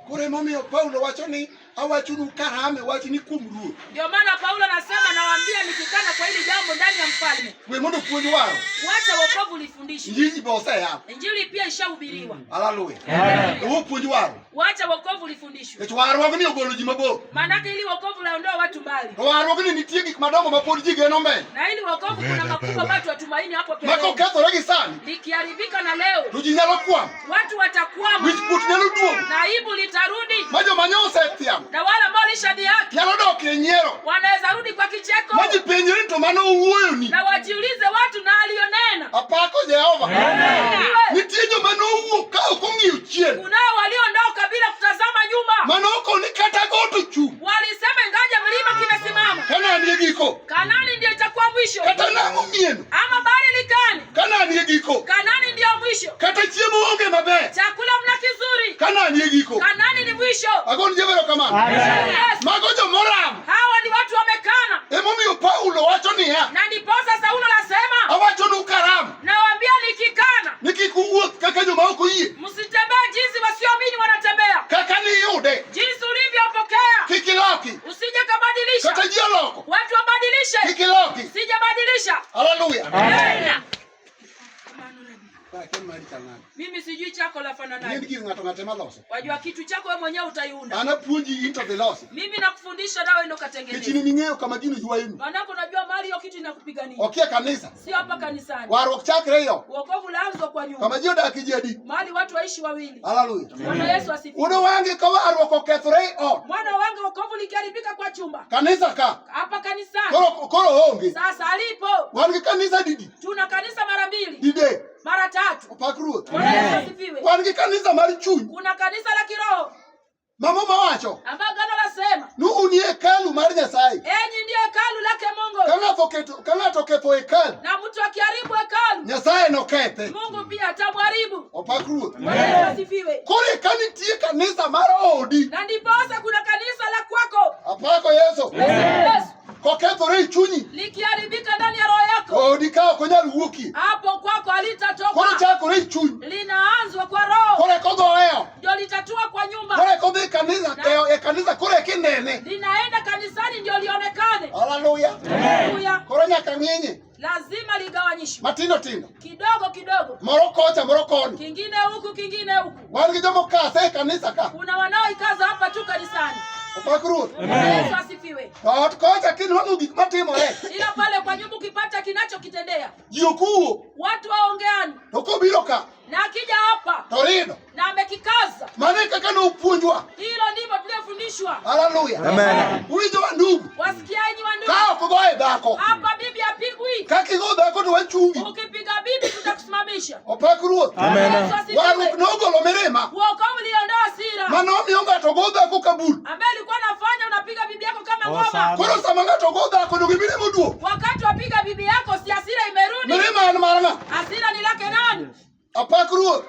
S2: Koro emomiyo Paulo wacho ni awachonu karame wach ni kuom ruoth.
S4: Ndio maana Paulo anasema nawaambia nikikana kwa hili jambo ndani ya mfalme.
S2: We mondo puonj waro.
S4: Wacha wokovu lifundishwe.
S2: Injili be oseyaw.
S4: Injili pia ishahubiriwa.
S2: Haleluya.
S3: Amen.
S2: To wo puonj waro.
S4: Wacha wokovu lifundishwe.
S2: Nikech warruok ni ogolo ji mabor.
S4: Maanake ili wokovu laondoa watu mbali.
S2: To warruok ni nitie gik madongo ma pod ji geno mbele.
S4: Na ili wokovu kuna makubwa watu watumaini hapo
S2: Ma
S4: pembeni.
S2: kokethore gi sani.
S4: Likiharibika likiharibika na leo
S2: tujinyalo kwa
S4: watu watakwama
S2: wichput nyalo duo
S4: na aibu litarudi
S2: majo manyose tiam
S4: na wale ambao walishadhiaki
S2: nyalo doke nyero
S4: wanaweza rudi kwa kicheko
S2: maji penjere to mano uwoyoni
S4: na wajiulize watu na alionena.
S2: apako Jehova nitie jo mano uwo ka okong'iyo chien
S4: Kunao waliondoka bila kutazama nyuma.
S2: mano okoni kata goto chu
S4: Walisema ingaja mlima kimesimama
S2: Kanani ye giko
S4: Kanani ndio itakuwa mwisho.
S2: kata nang'o mieno
S4: Ama bahari likani
S2: Kanani ye giko
S4: Kanani ndio mwisho.
S2: kata chiemo onge maber
S4: Chakula mna kizuri
S2: Kanani ye giko
S4: Kanani ni mwisho.
S2: agoni jebero kamano
S4: Yes.
S2: mago jo moram
S4: Hawa ni watu wamekana.
S2: emomiyo Paulo wacho niya
S4: Na ndiposa Saulo anasema
S2: awacho nu karam
S4: nawaambia nikikana
S2: nikikuwuoth kaka joma ok oyie
S4: msitembee jinsi wasioamini wanatembea.
S2: kaka niyude
S4: Jinsi ulivyopokea
S2: kik iloki
S4: usije kabadilisha.
S2: kata ji oloko
S4: Watu wabadilishe.
S2: kik iloki
S4: Usije badilisha.
S2: haleluya
S4: Amen.
S5: Mimi sijui chako la fananaje.
S2: Nini ng'ato ng'ate maloso
S5: Wajua kitu chako wewe mwenyewe utaiunda.
S2: ana puonji into the loss
S5: Mimi nakufundisha nawe ndo katengeneza.
S2: kichini ning'eyo kama gino yuayuni
S5: Manako najua mahali hiyo kitu inakupigania.
S2: okia kanisa
S5: Sio hapa kanisani.
S2: warruok chakre yo
S5: Wokovu laanza kwa nyumba.
S2: kama ji odak ji adi
S5: Mahali watu waishi wawili.
S2: haleluya
S5: Bwana Yesu asifiwe.
S2: uno wange ka warruok okethore ot
S5: Mwana wangu wokovu likiharibika kwa chumba.
S2: kanisa ka
S5: Hapa kanisani.
S2: koro onge
S5: Sasa alipo
S2: wan gi kanisa didi
S5: tuna kanisa mara mbili,
S2: dide
S5: mara tatu.
S2: opak ruoth
S5: Bwana Yesu asifiwe.
S2: wan gi kanisa mar chuny
S5: Kuna kanisa la kiroho
S2: mamo mawacho
S5: ambao gano lasema
S2: nu uni hekalu mar Nyasaye
S5: enyi ndiye hekalu lake Mungu.
S2: ka ng'ato oketho hekalu
S5: Na mtu akiharibu hekalu
S2: Nyasaye nokethe
S5: Mungu pia atamharibu.
S2: opak ruoth
S5: Bwana Yesu asifiwe.
S2: koro ka nitie kanisa mar odi
S5: Na ndiposa kuna kanisa la kwako
S2: apako Yesu
S5: Yesu
S2: kokethore e chunyi
S5: likiharibika ndani ya roho yako,
S2: odi ka ok onyal wuokie
S5: hapo kwako
S2: koro
S5: halitatoka.
S2: chakore e chuny
S5: Linaanzwa kwa roho
S2: koro kodhoeo
S5: ndio litatua kwa nyumba.
S2: koro kodhi kanisa e kanisa koro kinene
S5: Linaenda kanisani ndio lionekane.
S2: haleluya
S5: Haleluya.
S2: koro nyaka ng'inye
S5: Lazima ligawanyishwe
S2: matindo tindo
S5: kidogo kidogo,
S2: moro kocha moro koni
S5: kingine huku kingine huku.
S2: wan gi jomo kase e kanisa ka
S5: Kuna wanaoikaza hapa tu kanisani.
S2: opak ruoth
S5: Yesu asifiwe.
S2: to ot kocha kinwang'o gik matimore
S5: Ila pale kwa nyumba ukipata kinachokitendea,
S2: ji okuwo
S5: watu waongeani,
S2: to kobiro ka
S5: na akija hapa
S2: to rido
S5: na amekikaza,
S2: mano e kaka nopuonjwa
S5: hilo ndivyo tuliofundishwa.
S2: haleluya uwinjo wa ndugu
S5: Wasikiaji wa ndugu,
S2: ka ok goye dhako
S5: hapa bibi apigwi.
S2: ka kigo dhako to wachungi
S5: Ukipiga bibi tutakusimamisha.
S2: opak ruoth
S5: Yesu asifiwe.
S2: warruok nogolo mirima
S5: Wokovu uliondoa hasira
S2: manomiyo ng'ato go dhako kabul
S5: ambaye alikuwa anafanya unapiga bibi yako kama ngoma.
S2: koro sama ng'ato go dhako to gimirimo duok
S5: Wakati wapiga bibi yako si hasira imerudi.
S2: mirima en mar ng'a
S5: Hasira ni lake nani?
S2: opak ruoth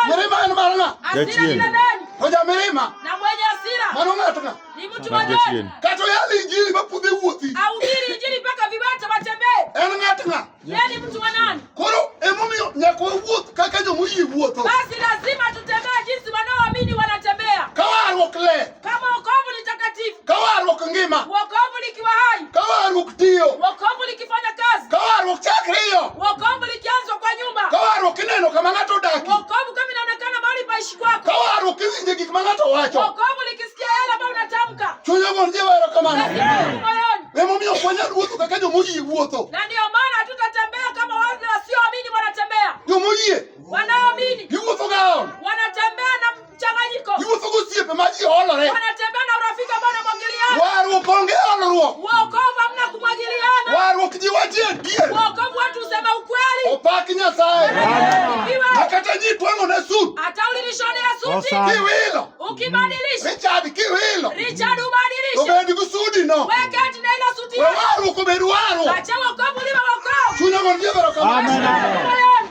S2: mirima en mar ng'a
S5: Hasira ni la nani?
S2: to jamirima
S5: Na mwenye hasira
S2: mano ng'ato ng'a
S5: ni mtu wa nani?
S2: kata oyalo injili mapudhe wuothi
S5: Ahubiri injili mpaka viwete watembee.
S2: en ng'at ng'a
S5: Yeye ni mtu wa nani?
S2: koro emomiyo nyaka wawuoth kaka jomoyie wuotho
S5: Basi lazima tutembee jinsi wanaoamini wanatembea.
S2: ka warruok ler
S5: Kama wokovu ni takatifu,
S2: ka warruok ngima
S5: wokovu likiwa hai,
S2: ka warruok tiyo
S5: wokovu likifanya kazi,
S2: ka warruok chakre iyo
S5: wokovu likianzwa kwa nyumba,
S2: ka warruok ineno kama ng'ato odaki
S5: wokovu kama inaonekana mahali paishi kwako,
S2: ka warruok iwinje gik ma ng'ato wacho
S5: wokovu likisikia yale ambayo unatamka,
S2: chunye gon jiwero kamano
S5: lazima iwe moyoni.
S2: emomiyo ok wanyal wuotho kaka jomoyie wuotho
S5: Na ndio maana hatutatembea kama wale wasioamini wanatembea.
S2: jomoyie
S5: Wanaoamini
S2: giwuotho gaon
S5: wanatembea na mchanganyiko,
S2: giwuotho gosiepe ma ji olore
S5: wanatembea na urafiki ambao unamwagiliana.
S2: warruok onge olruok
S5: Wokovu hamna kumwagiliana.
S2: warruok ji wache adier
S5: Wokovu watu usema ukweli.
S2: opak Nyasaye
S5: Asifiwe.
S2: ma kata ji twang'one sut
S5: Hata ulilishonea suti
S2: kiwilo
S5: ukibadilisha,
S2: Richard kiwilo
S5: Richard ubadilishe,
S2: obed gi sudino
S5: weka ati na ile suti
S2: we
S5: yako.
S2: warruok obed warruok
S5: Acha wokovu liwe wokovu.
S2: chunye gon jiwero kamano
S5: Moyoni.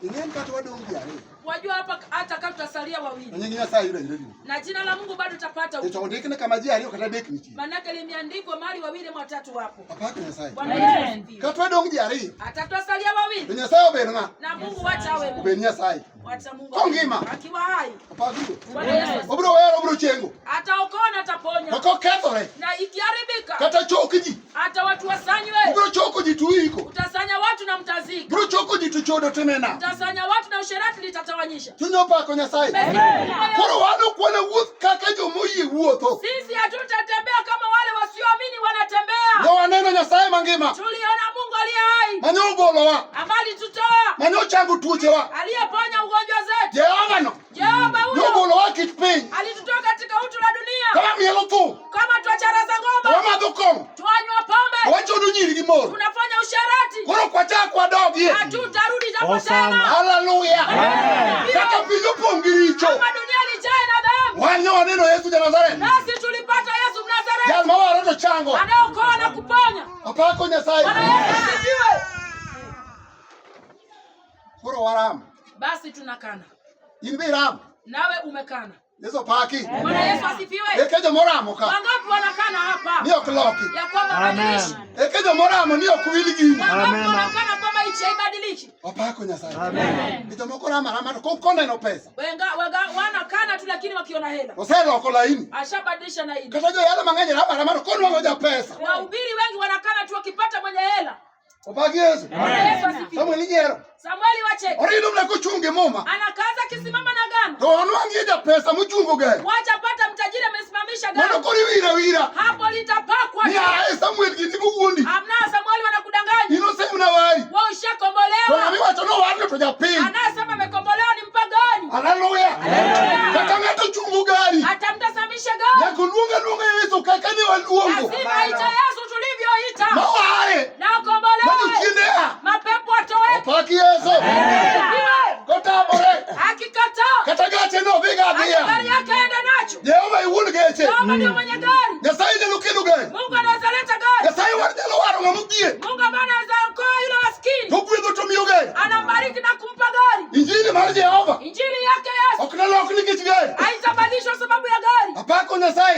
S2: ing'en kata wadong' ji ariyo
S5: Wajua hapa hata kama tutasalia wawili
S2: nying Nyasaye yudo jirani
S5: na jina la Mungu bado utapata.
S2: to ondikne kama ji ariyo kata adek nitie
S5: Manake limeandikwa mahali wawili mwa tatu wapo.
S2: opak Nyasaye
S5: Bwana Yesu asifiwe.
S2: kata wadong' ji ariyo
S5: Hata tutasalia
S2: to
S5: wawili
S2: Nyasaye obed ng'a
S5: na Mungu wacha awe Mungu.
S2: obed Nyasaye
S5: Wacha Mungu
S2: Kongima.
S5: akiwa hai.
S2: opak ruoth
S5: Bwana Yesu asifiwe.
S2: obiro wero obiro chengo
S5: Ataokoa na
S2: to
S5: ataponya.
S2: kokethore
S5: Na ikiharibika
S2: kata chok ji
S5: hata watu wasanywe.
S2: ubiro choko ji to uiko
S5: Utasanya watu na mtazika.
S2: biro choko ji to chodo tinena
S5: Utasanya watu na usherati litatawanyisha.
S2: chunye opako Nyasaye koro wan ok wana wuoth kaka jomoyie wuotho
S5: Sisi hatutatembea kama wale wasioamini wanatembea.
S2: ne waneno Nyasaye mangima
S5: Tuliona Mungu
S2: Manyogolowa.
S5: Amali tutoa.
S2: Manyochanga tuochewa.
S5: Aliyeponya ugonjwa zetu.
S2: Jehova no.
S5: Jehova huyo.
S2: Nyogolowa kitpiny.
S5: Alitutoa katika utu la dunia.
S2: Kama mielo tu.
S5: Kama twacharaza ngoma.
S2: Kama madhokong.
S5: Twanywa pombe.
S2: Wachodo nyiri gimoro.
S5: Tunafanya usharati.
S2: Koro kwacha kwa dogi.
S5: Hatutarudi japo tena.
S2: Hallelujah. Kata pigo pongiricho.
S5: Kama dunia lijae na dhambi.
S2: Wanyo neno Yesu ja Nazareth.
S5: Nasi tulipata Yesu Mnazareti.
S2: Jamaa watoto chango.
S5: Anaokoa na kuponya.
S2: Apako Nyasaye.
S5: Bwana Yesu asifiwe.
S2: Koro waram.
S5: Basi tunakana.
S2: Inbiram.
S5: Nawe umekana.
S2: Yesu paki.
S5: Bwana Yesu asifiwe.
S2: Ekejo moramo ka.
S5: Wangapi wanakana hapa?
S2: Ni okloki.
S5: Ya kwamba badilishi.
S2: Ekejo moramo ni okuwili gini.
S5: Wangapi wanakana kwamba ichi haibadiliki?
S2: Apako Nyasaye. Amen. Ndio mokora mara ko kona ino pesa.
S5: Wanakana tu lakini wakiona hela.
S2: Oselo okolaini.
S5: Ashabadilisha na hili.
S2: Katajo yale manganya mara mara kono ngoja pesa.
S5: Wahubiri wengi wanakana tu wakipata mwenye hela.
S2: Opaki Yesu.
S5: Bwana Yesu asifiwe.
S2: Samuel Nyero.
S5: Samueli wacheke.
S2: Orido mna kuchunge moma.
S5: Anakaza kisimama na gano.
S2: To anwangeja pesa muchungo gani?
S5: Wacha pata mtajiri amesimamisha
S2: Mwana
S5: gano.
S2: kori wira.
S5: Hapo litapakwa.
S2: Ni ae Samuel kitibu undi.
S5: Amna Samueli wanakudanganya.
S2: Ino semu na wari.
S5: Wao ushakombolewa.
S2: Kwa miwa tono wari toja pili.
S5: Anasema amekombolewa ni mpagani.
S2: Hallelujah. Katangato chungu gari.
S5: Atamtasamisha gani?
S2: Ya kulunga Yesu kakani wa uongo.
S5: Lazima ita Yesu tulivyoita.
S2: Mawae.
S5: Na ukombolewa.
S2: Majukinea.
S5: Mapepo atoweke.
S2: Opaki Yesu. Kota bore.
S5: Akikataa.
S2: Katagache no viga dia.
S5: Gari yake ende nacho.
S2: Jehova iwunu geche.
S5: Jehova ndio mwenye gari.
S2: Nyasaye ndio kidu gari.
S5: Mungu anaweza leta gari.
S2: Nyasaye wanjalo waro ngamudie.
S5: Mungu anaweza okoa yule maskini.
S2: Tukwizo tumio gari.
S5: Anambariki na kumpa gari.
S2: Injili mara Jehova.
S5: Injili yake Yesu.
S2: Oknalo okniki gari.
S5: Haitabadilishwa sababu ya gari.
S2: Apako Nyasaye.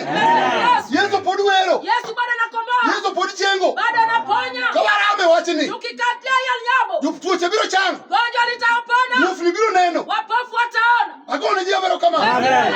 S2: Yesu poduero.
S5: Yesu bado anakomboa.
S2: Yesu podi chengo.
S5: Bado anaponya.
S2: Kawarame wachini.
S5: Tukikatia ya nyabo.
S2: Yupuche biro chango.
S5: Gonjwa litapona.
S2: Yufni biro neno.
S5: Wapofu wataona.
S2: Agone jia bero kama.
S5: Amen.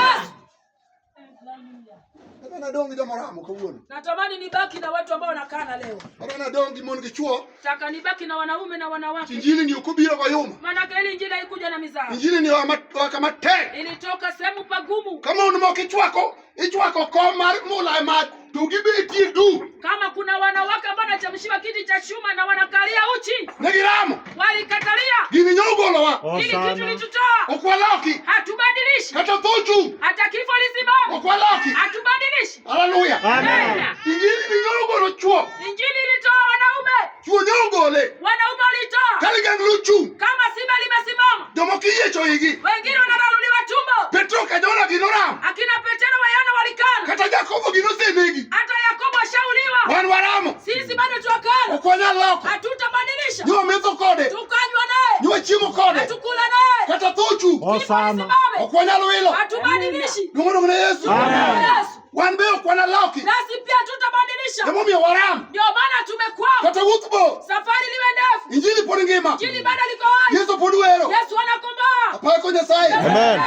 S2: Na dongi jamoramo kuona.
S5: Natamani nibaki na watu ambao wanakana leo.
S2: Na dongi mongi chuo.
S5: Taka nibaki na wanaume na wanawake.
S2: Injili ni ukubira kwa yuma.
S5: Maana ile injili haikuja na mizaha.
S2: Injili ni wa kama te.
S5: Ilitoka sehemu pagumu.
S2: Kama unamoki ichwako koma mula ma tugibiti du.
S5: Kama kuna wanawake ambao wanachemshiwa kiti cha chuma na wanakalia uchi.
S2: Negiramo.
S5: Walikatalia.
S2: Gini nyogolo wa.
S5: Ili kitu litutoa.
S2: Okwaloki.
S5: Hatubadilishi.
S2: Kata toju.
S5: Hata kifo lisimame.
S2: Okwaloki.
S5: Hatubadilishi.
S2: Hallelujah.
S5: Amen.
S2: Injili ni nyogolo chuo.
S5: Injili ilitoa wanaume.
S2: Chuo nyogole.
S5: Wanaume walitoa.
S2: Kaligangluchu.
S5: Kama simba limesimama.
S2: Domokiye choigi.
S5: Wengine wanararuliwa tumbo.
S2: Petro kajona ginoram.
S5: Akina Petero wayana walikana.
S2: Kata Jakobo ginosenegi.
S5: Hata Yakobo ashauliwa.
S2: Wanwaramo.
S5: Sisi bado tuakana.
S2: Okwanya loko.
S5: Hatutabadilisha.
S2: Nyuwa mezo kode.
S5: Tukanywa naye.
S2: Nyuwa chimo kode.
S5: Tukula naye.
S2: Kata tochu.
S5: Simame.
S2: Okwanya luilo.
S5: Hatubadilishi.
S2: Nungono mne Yesu.
S5: Yesu.
S2: Wanbe okwana loki.
S5: Nasi pia tutabadilisha.
S2: Nemomi waram.
S5: Ndio maana tumekwama.
S2: Kata wutbo.
S5: Safari liwe ndefu.
S2: Injili podi ngima.
S5: Injili bado liko hai.
S2: Yesu poduero.
S5: Yesu anakomboa.
S2: Apako Nyasaye.
S3: Amen.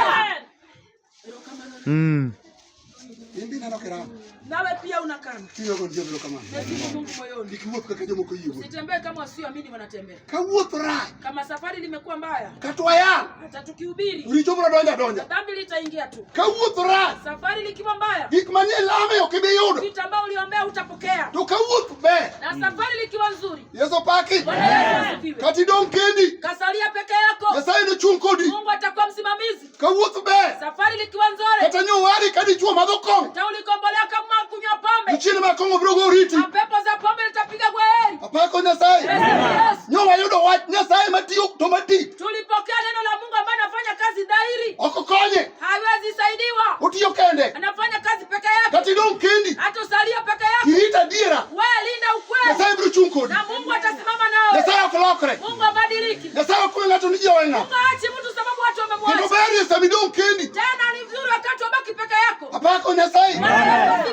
S2: Imbi nano keramu.
S5: Nawe pia unakana.
S2: Tiyo go njebelo kama.
S5: Nasifu Mungu moyoni.
S2: Ikiwuoth kaka jomoko yiego.
S5: Usitembee kama wasioamini wanatembea.
S2: Kawuoth rach.
S5: Kama safari limekuwa mbaya,
S2: Katwaya.
S5: hata tukihubiri,
S2: Uricho bro donja.
S5: dhambi litaingia tu.
S2: Kawuoth rach.
S5: Safari likiwa mbaya,
S2: Gik manie lame ok ibi yudo.
S5: vitu ambao uliombea utapokea.
S2: To kawuoth ber.
S5: Na safari likiwa nzuri,
S2: Yesu paki.
S5: Bwana Yesu asifiwe.
S2: Kati dong kendi.
S5: Kasalia peke yako,
S2: Nyasaye no chung kodi.
S5: Mungu atakuwa msimamizi.
S2: Kawuoth ber.
S5: Safari likiwa nzuri,
S2: Kata nyowari kadi chuo madho kong.
S5: hata ulikombolea kama kunywa pombe,
S2: Uchini makongo brogo uriti.
S5: mapepo za pombe litapiga kwa heri.
S2: Apako Nyasaye.
S5: Yesu.
S2: Nyowa yudo wach Nyasaye matiyo to mati.
S5: Tulipokea neno la Mungu ambaye anafanya kazi dhahiri,
S2: Okokonye.
S5: hawezi saidiwa,
S2: Otiyo kende.
S5: anafanya kazi peke yake.
S2: Kati dong kendi.
S5: Hata usalia peke yako,
S2: Kirita diera.
S5: wewe linda ukweli
S2: Nyasaye bro chung kodi.
S5: na Mungu atasimama nawe.
S2: Nyasaye ok lokre.
S5: Mungu abadiliki.
S2: Nyasaye ok ng'ato ni jowenga.
S5: Mungu haachi mtu sababu watu
S2: Kendo
S5: wamemwacha.
S2: ber ye sami dong kendi.
S5: Tena ni vizuri wakati wabaki peke yako.
S2: Apako Nyasaye.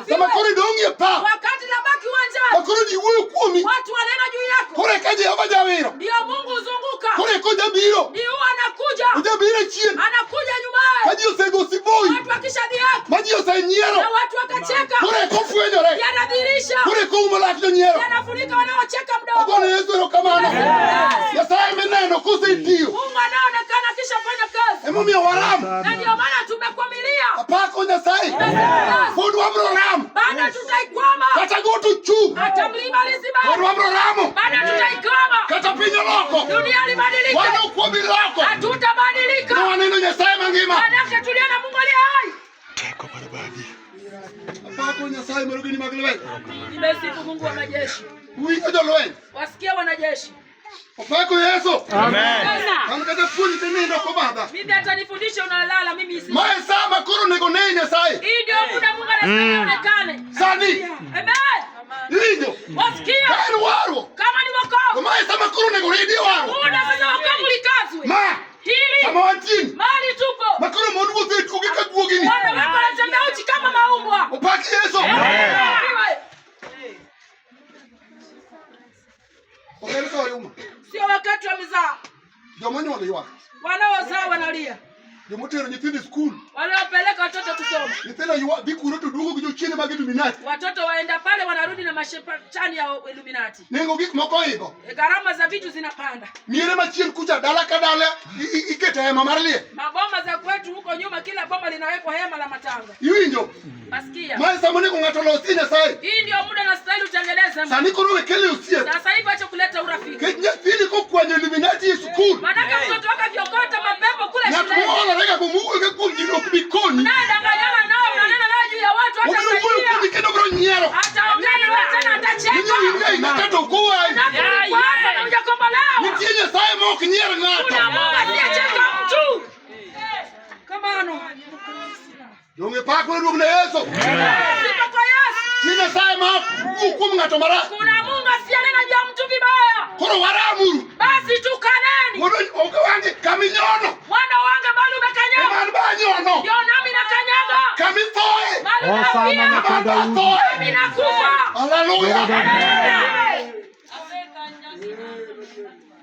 S2: Sama kori dong ye pa.
S5: Wakati nabaki uwanjani,
S2: Makoro di wuoyo kuomi.
S5: watu wanena juu yako.
S2: Kore ka Jehova jawiro.
S5: Ndio Mungu huzunguka.
S2: Kore ko jabiro.
S5: Ndio anakuja.
S2: Ojabiro chien.
S5: Anakuja nyumaye.
S2: Ka ji osego siboi.
S5: Watu wakishadhiaki
S2: Ma ji osenyiero.
S5: na watu wakacheka.
S2: Kore ko fwenyore.
S5: Yanadhihirisha.
S2: Kore ko umo lach jonyiero.
S5: Yanafunika wanaocheka mdomo.
S2: Agone Yesu erokamano. Nyasaye mineno kosetiyo.
S5: Mungu anaonekana akishafanya kazi.
S2: Emomiyo waram.
S5: Na ndio maana tumekwamilia.
S2: Apako Nyasaye. Pod wabro ram.
S5: Bado tutaikwama.
S2: Kata go to chung.
S5: Hata mlima lisimame.
S2: Pod wabro ramo.
S5: Bado tutaikwama.
S2: Kata loko.
S5: Dunia libadilike.
S2: Wana ukuobi loko.
S5: Hatutabadilika.
S2: Na waneno Nyasaye mangima.
S5: Manake tuliona Mungu aliye hai.
S3: Teko barabadi.
S2: Apako Nyasaye marugini maglwe.
S5: Nimesifu Mungu wa majeshi.
S2: Uiko jolwe.
S5: Wasikia wanajeshi.
S2: Apako Yesu.
S3: Amen.
S2: Angaza fundi tenindo kwa baba.
S5: Mimi atanifundisha unalala mimi isi.
S2: Maesa makuru nego ne Nyasaye.
S5: Hii ndio muda Mungu anasema onekane.
S2: Sani.
S5: Amen.
S2: Lindo.
S5: Wasikia?
S2: Kainu waro.
S5: Kama ni wokovu.
S2: Maesa makuru nego redio waro.
S5: Muda sasa wokovu likazwe.
S2: Ma.
S5: Hili.
S2: Samawatini.
S5: Mali tupo.
S2: Makuru mungu wetu ukika kuogini.
S5: Wana wako wanatembea uchi kama maumbwa.
S2: Upaki Yesu. Okeleka wayuma.
S5: Sio wakati wa mizaa.
S2: Jomonyo waliwa.
S5: Wanaozaa wanalia.
S2: Jomotero nyitindi school.
S5: Waliopeleka watoto kusoma.
S2: Nitela yuwa bikuru tudugo kujo chini magitu minati.
S5: Watoto waenda pale wanarudi na mashepachani ya Illuminati.
S2: Nengo gik moko igo.
S5: Gharama za vitu zinapanda.
S2: Miere machien kuja dala kadala iketa hema marlie.
S5: Maboma za kwetu huko nyuma kila boma linawekwa hema la matanga.
S2: Iwinjo.
S5: Masikia.
S2: Maisa mone kungatolo usinya sai.
S5: Hii ndio muda na style utengeneze.
S2: Sani kuruwe kele usiye.
S5: Sasa hivi acha kuleta urafiki.
S2: Kenya fili ko kwenye Illuminati school.
S5: Manake mtoto wako akiokota mapepo kule
S2: Na
S5: shuleni.
S2: tuona rega kumuwe ke kunjino kubikoni.
S5: Na danganyana nao mnanena nao juu ya watu hata
S2: Obiru kuwe
S5: saidia.
S2: kubikeno bro nyero.
S5: Hata ongea na wewe tena atacheka.
S2: Ninyo inakato kuwa.
S5: Unakuwa hapa na hujakombolewa.
S2: Nitinye sai mo kinyera ngata.
S5: Kuna Mungu asiyecheka mtu. Kama ano.
S2: Donge pakwe rubne Yesu.
S5: Sifa kwa Yesu.
S2: Tinye sai mo hukumu ngato mara.
S5: Kuna Mungu asiyenena juu ya mtu vibaya.
S2: Koro waramuru.
S5: Basi tukaneni.
S2: Wono oge wange kaminyono.
S5: Wana wange bali umekanyaga.
S2: Eman banyono.
S5: Ndio nami nakanyaga.
S2: Kamitoe.
S5: Bali unafia. Nami nakufa.
S2: Hallelujah.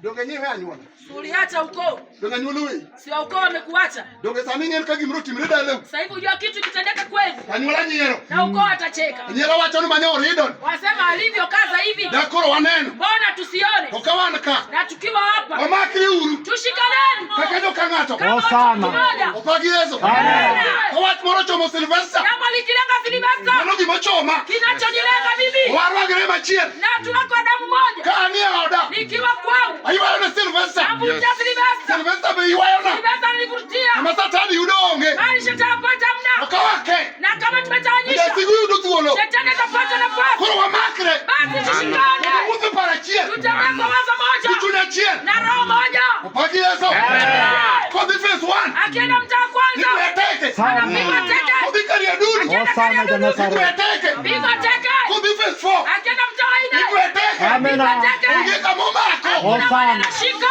S2: Donge nyewe anyona.
S5: Uliacha ukoo.
S2: Donge nyuluwi.
S5: Sio ukoo wamekuacha.
S2: Donge sami ngel kagi mruti mrida leo.
S5: Sasa hivi unajua kitu kitendeka kweli.
S2: Anyola nyero.
S5: Na ukoo atacheka.
S2: Nyero wacho ni manyo ridon.
S5: Wasema alivyokaza hivi.
S2: Dakoro waneno.
S5: Mbona tusione?
S2: Okawanaka.
S5: Na tukiwa hapa.
S2: Omakri uru.
S5: Tushikaneni.
S2: Kakedo kangato.
S5: Sana.
S2: Opagi Yesu.
S5: Amen.
S2: Kawat moro chomo Silvester.
S5: Jambo likilenga Silvester.
S2: Ano gimo choma.
S5: Kinachonilenga bibi.
S2: Warwa gere machien.
S5: Na tunako damu moja.
S2: Kaania oda.
S5: Nikiwa kwangu.
S2: Ayiwa na Silvester.
S5: Navutia Silvester.
S2: Silvester be iwa na.
S5: Silvester nilivutia.
S2: Amasatani udonge.
S5: Bali shetani apata mna.
S2: Okawake.
S5: Na kama tumetawanyisha.
S2: Ndasigu yudo tuolo.
S5: Shetani atapata nafasi.
S2: Koro wa makre.
S5: Basi tushikane.
S2: Uwe para chien.
S5: Tutembee kwa wazo moja.
S2: Tuchuna chien.
S5: Na roho moja.
S2: Opagi Yesu. For the first one.
S5: Akienda mtaa kwanza.
S2: Niku yateke.
S5: Anapigwa teke.
S2: Kudikari ya duni.
S5: Akienda karia dudu.
S2: Niku yateke.
S5: Pigwa teke.
S2: For the first four.
S5: Akienda mtaa ine.
S2: Niku yateke.
S5: Pigwa teke.
S2: Ungeka momako.
S5: Hakuna mwenye anashika.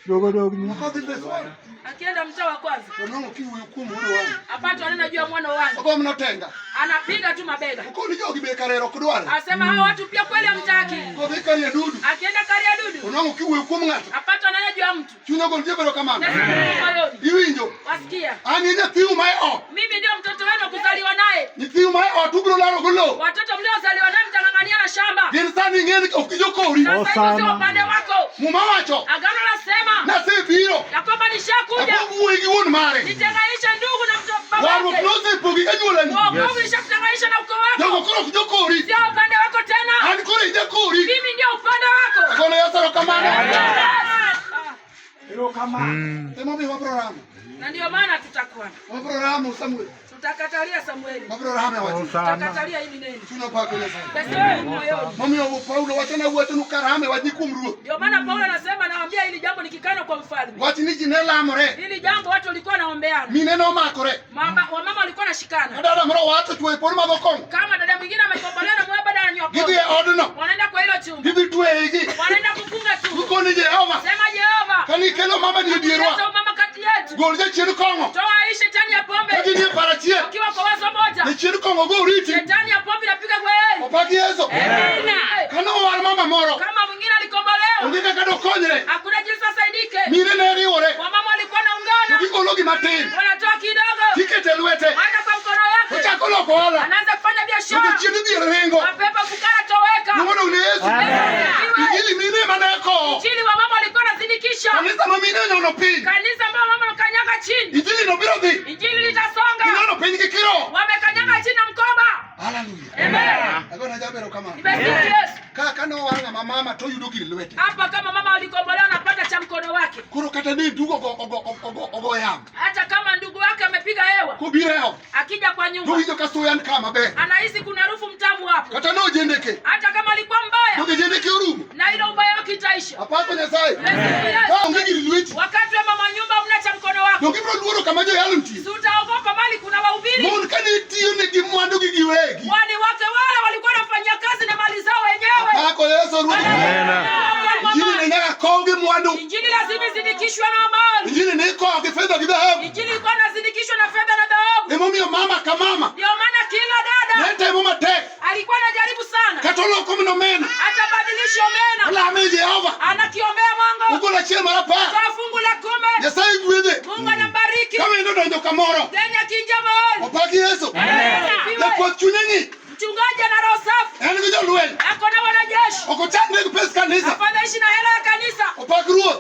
S2: For the first one.
S5: Akienda mtaa wa kwanza.
S2: Onongo kiwu yukumu ule wangu.
S5: Apata wanena juu ya mwana wangu.
S2: Ogo mnotenga.
S5: Anapiga tu mabega.
S2: Uko ni jogi bekarero kudware.
S5: Asema hao watu pia kweli hamtaki.
S2: Kudikari ya dudu.
S5: Akienda karia dudu.
S2: Onongo kiwu yukumu ngata.
S5: Apata wanena juu ya mtu.
S2: Chunyogo njebero kamana.
S5: Moyoni.
S2: Iwinjo.
S5: Wasikia.
S2: Ani nye thiu mae o.
S5: Mimi ndio mtoto wenu kuzaliwa naye.
S2: Ni thiu mae o tubro laro gulo.
S5: Watoto mliozaliwa naye mtang'ang'ania na shamba.
S2: Gin sani ngeni okijokori.
S5: Sasa hivi sio upande wako.
S2: Mumawacho.
S5: Agano nasema.
S2: Na se biro.
S5: Ya kwamba nishakuja.
S2: Apo uwegi won mare.
S5: Nitenganisha ndugu na mtoto
S2: Waru
S5: babake.
S2: flose pogi kanyula ni.
S5: Wokovu nishakutenganisha na ukoo wako.
S2: Jogo koro kijokori.
S5: Sio upande wako tena.
S2: Ani koro ijekori.
S5: Mimi ndio upande wako.
S2: Akono yasaro kamana.
S3: Mm.
S2: Emo bi waproramu.
S5: Na ndio maana tutakuwa.
S2: Waproramu Samuel.
S5: Tutakatalia Samueli.
S2: Waproramu ya watu.
S5: Tutakatalia hili neno.
S2: Tuna pako le sana.
S5: Basi wewe moyoni.
S2: Mami wa Paulo wachana wetu nukarame wajikumruo.
S5: Ndio maana Paulo anasema nawaambia hili jambo nikikana kwa mfalme.
S2: Wati niji nela amore.
S5: Hili jambo watu walikuwa naombeana.
S2: Mine no makore.
S5: Wamama walikuwa nashikana.
S2: Adada mro watu tuwe por madokon.
S5: Kama dada mwingine amekombolewa na mwaba dada nyoko.
S2: Gidi ya oduno.
S5: Wanaenda kwa hilo chumba.
S2: Gidi tuwe igi.
S5: Wanaenda kufunga tu.
S2: Uko ni Jehova.
S5: Sema Jehova.
S2: Kani kelo mama ni dirwa.
S5: Leta mama kati yetu.
S2: Golje chiru kongo.
S5: Toa hii shetani ya pombe.
S2: Kagi ni parachie.
S5: Ukiwa kwa wazo moja.
S2: Ni chiru kongo go riti.
S5: Shetani ya pombe inapiga kwa yeye.
S2: Opaki Yesu.
S5: Amina.
S2: Kana war mama moro.
S5: Kama mwingine alikombolewa.
S2: Ungeka kado konyre.
S5: Hakuna jinsi asaidike.
S2: Mire ne riore.
S5: Wamama walikuwa naungana.
S2: Ukikologi matin.
S5: Wanatoa kidogo.
S2: Tikete luete.
S5: Wana kwa mkono yake.
S2: Uchakolo ko wala.
S5: Anaanza kufanya biashara.
S2: Ndio chiru di rengo.
S5: Mapepo fukara toweka.
S2: Nuno ni Yesu. Igili mine maneko.
S5: Injili wa mama walikuwa nazindikisha.
S2: Kanisa mamine nyono pig.
S5: Kanisa ambao mama wamekanyaga chini.
S2: Injili no biro dhi.
S5: Injili litasonga.
S2: Inono piny gi kiro.
S5: Wamekanyaga chini na mkoba.
S2: Hallelujah. Hallelujah.
S5: Amen.
S2: Agona jabero kama.
S5: Nimesifu Yesu.
S2: Kaka no wanga mama to yudo gir lwete.
S5: Hapa kama mama alikombolewa anapata cha mkono wake.
S2: Koro kata ni dugo ogo yam.
S5: Hata kama ndugu wake amepiga hewa.
S2: Kubireo.
S5: Akija kwa nyumba.
S2: To hizo kasoyan kama be.
S5: Anahisi kuna harufu mtamu hapo.
S2: Kata no jendeke.
S5: Hata kama alikuwa mbaya.
S2: Doge jendeke urumu.
S5: Na ile ubaya wake itaisha.
S2: Apako Nyasaye.
S5: Yes.
S2: Gir lwete.
S5: Wakati wa mama nyumba mna cha mkono wako.
S2: Doge bro luoro kama jo yalumti.
S5: Utaogopa mali kuna wahubiri.
S2: Mon kani tiyo ne gimwandu giwegi.
S5: Wani wake wale walikuwa wanafanya kazi na mali zao wenyewe.
S2: Apako Yesu rudi. Injili nenda konge mwandu.
S5: Injili lazima izindikishwe na mali.
S2: Injili ni konge fedha dhahabu.
S5: Injili ilikuwa inazindikishwa na fedha na dhahabu.
S2: Emomio mama kama.
S5: Ndio maana kila dada
S2: Nete mama tek.
S5: alikuwa anajaribu sana.
S2: Katolo komno mena.
S5: Atabadilisha mena.
S2: Ala me Jehova.
S5: Anakiombea Mungu.
S2: Uko la chema la pa.
S5: Kwa fungu la 10.
S2: Nyasaye gwedhe.
S5: Mungu anabariki.
S2: Kama ndo donjo kamoro.
S5: Kenya kinja mahali.
S2: Opaki Yesu. Ya kwa chunyenyi.
S5: Mchungaji ana roho safi.
S2: Eni kujo luel.
S5: Ako na wanajeshi.
S2: Oko chande kupesa kanisa.
S5: Afadhaishi na hela ya kanisa.
S2: Opaki ruo.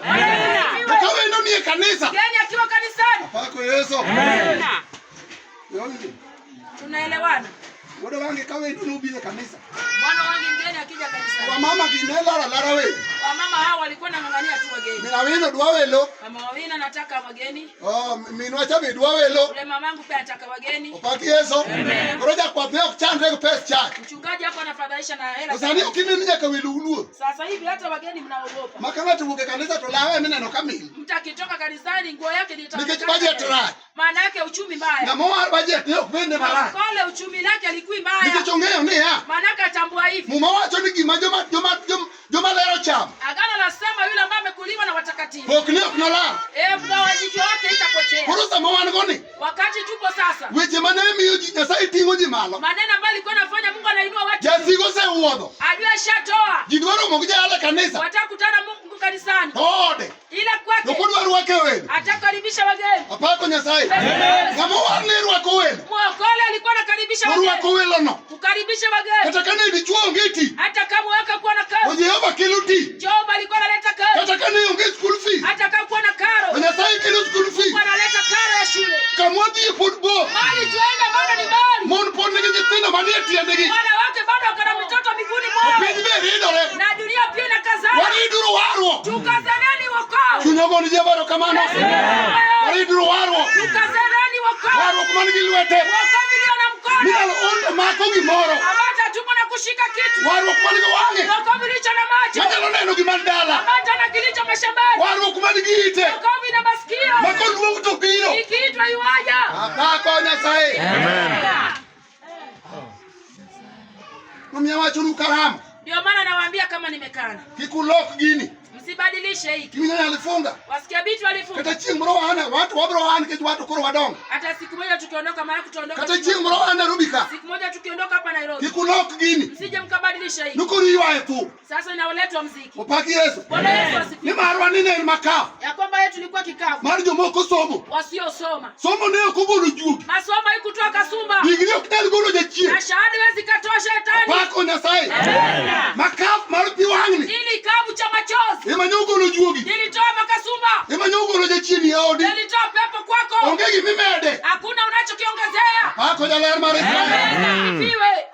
S2: Kama ndo ni kanisa.
S5: Kenya akiwa kanisani.
S2: Opaki Yesu. Yoni.
S5: Tunaelewana.
S2: Wodo wange kama ndo nubize kanisa.
S5: Bwana wangu mgeni akija kanisani.
S2: Wa mama kinela lara we.
S5: Wamama hao walikuwa wanang'ang'ania tu wageni.
S2: Mina wino dwawelo.
S5: Mama wawina anataka wageni.
S2: Oh, minwa chabe dwawelo.
S5: Ule mamangu pia anataka wageni.
S2: Opaki Yesu. Roja kwa peo chande kupesa chake.
S5: Mchungaji hapo anafadhaisha na hela.
S2: Usani ukini ninya kawiluluo.
S5: Sasa hivi hata wageni mnaogopa.
S2: Makanga tubuke kanisa tolawe mimi neno kamili.
S5: Mtu akitoka kanisani nguo yake ni
S2: Nike budget right.
S5: maana yake uchumi mbaya.
S2: Na mwa budget yo kubende mara.
S5: Kole uchumi lake alikuwa mbaya.
S2: Nike chongeo ni ya.
S5: Maana yake atambua hivi.
S2: Muma wacho ni gima joma lero cham.
S5: Agano nasema yule ambaye amekuliwa na watakatifu.
S2: Pokni oknola.
S5: Mgawanyiko wake itapotea.
S2: Kurusa mwana ngoni.
S5: Wakati tupo sasa.
S2: Weche manemi yuji Nyasaye tingo ji malo.
S5: Maneno ambayo alikuwa anafanya Mungu anainua watu.
S2: Jasigo se uodo.
S5: Ajua shatoa.
S2: Jidwaro mokuja ala kanisa.
S5: Watakutana Mungu kanisani.
S2: Ode.
S5: Ila kwake.
S2: Nokudwa ruwake wewe.
S5: Atakaribisha wageni.
S2: Apako Nyasaye. Kama warne ruwako wewe.
S5: Mwokole alikuwa anakaribisha wageni.
S2: Ruwako wewe no.
S5: Kukaribisha wageni.
S2: Hata kana ndichuo ngeti.
S5: Hata kama waka kuwa na kazi.
S2: Jehova kiluti.
S5: Jehova alikuwa analeta kazi.
S2: Hata kana yonge school fees.
S5: Hata kama kuwa na karo.
S2: Nyasaye kilu school fees.
S5: Analeta karo ya shule.
S2: Kamwadi football.
S5: Mali tuenda bado ni mali.
S2: Mon pon nige jitina manieti ya ndigi.
S5: Wanawake bado wakana mitoto miguuni mwao.
S2: Pejbe ridore.
S5: Na dunia pia inakazana.
S2: Wariduru warwo.
S5: Tukazaneni wakao.
S2: Chunyogo ni jebaro kamano. Wariduru warwo.
S5: Tukazaneni wakao.
S2: Warwo kumani gilwete.
S5: Wakao milio na mkono.
S2: Nalo ondo mako gimoro.
S5: Amata tupo na kushika kitu.
S2: Warwo kumani wange.
S5: Wakao milicho na macho.
S2: Majalo neno gimandala.
S5: Amata na kilicho mashambani.
S2: Warwo kumani gite.
S5: Wakao vina masikio.
S2: Mako luo utopiro.
S5: Ikiitwa yuaja.
S2: Apako Nyasaye.
S3: Amen.
S2: Mumia wacho nukarama.
S5: Ndio maana nawaambia kama nimekana.
S2: Kikulok gini.
S5: Msibadilishe hiki.
S2: Kimina alifunga.
S5: Wasikia bitu walifunga.
S2: Kata chingro wana watu wabro wana kitu watu koro wadong.
S5: Hata siku moja tukiondoka mara kutondoka.
S2: Kata chingro wana rubika.
S5: Siku moja tukiondoka hapa Nairobi.
S2: Kikulok gini.
S5: Msije mkabadilisha hiki.
S2: Nukuri yuwa tu.
S5: Sasa inaoletwa muziki.
S2: Upaki Yesu.
S5: Bwana Yesu
S2: Ni
S5: asifiwe.
S2: marwa nine makao.
S5: Ya kwamba yetu ilikuwa kikavu.
S2: Mari jomoko somo.
S5: Wasiosoma.
S2: Somo ne kubulu jugi.
S5: Masomo haikutoa kasumba.
S2: Digiri oknel golo jechie.
S5: Na shahada wezi katoa shetani.
S2: Apako Nyasaye. Makao marupi wangni.
S5: Ili kabu cha machozi.
S2: Ema nyogolo jugi.
S5: Nilitoa makasumba.
S2: Ema nyogolo jechie ni odi.
S5: Nilitoa pepo kwako.
S2: Ongegi mimede.
S5: Hakuna unachokiongezea.
S2: Apako jaler mare.
S5: Asifiwe.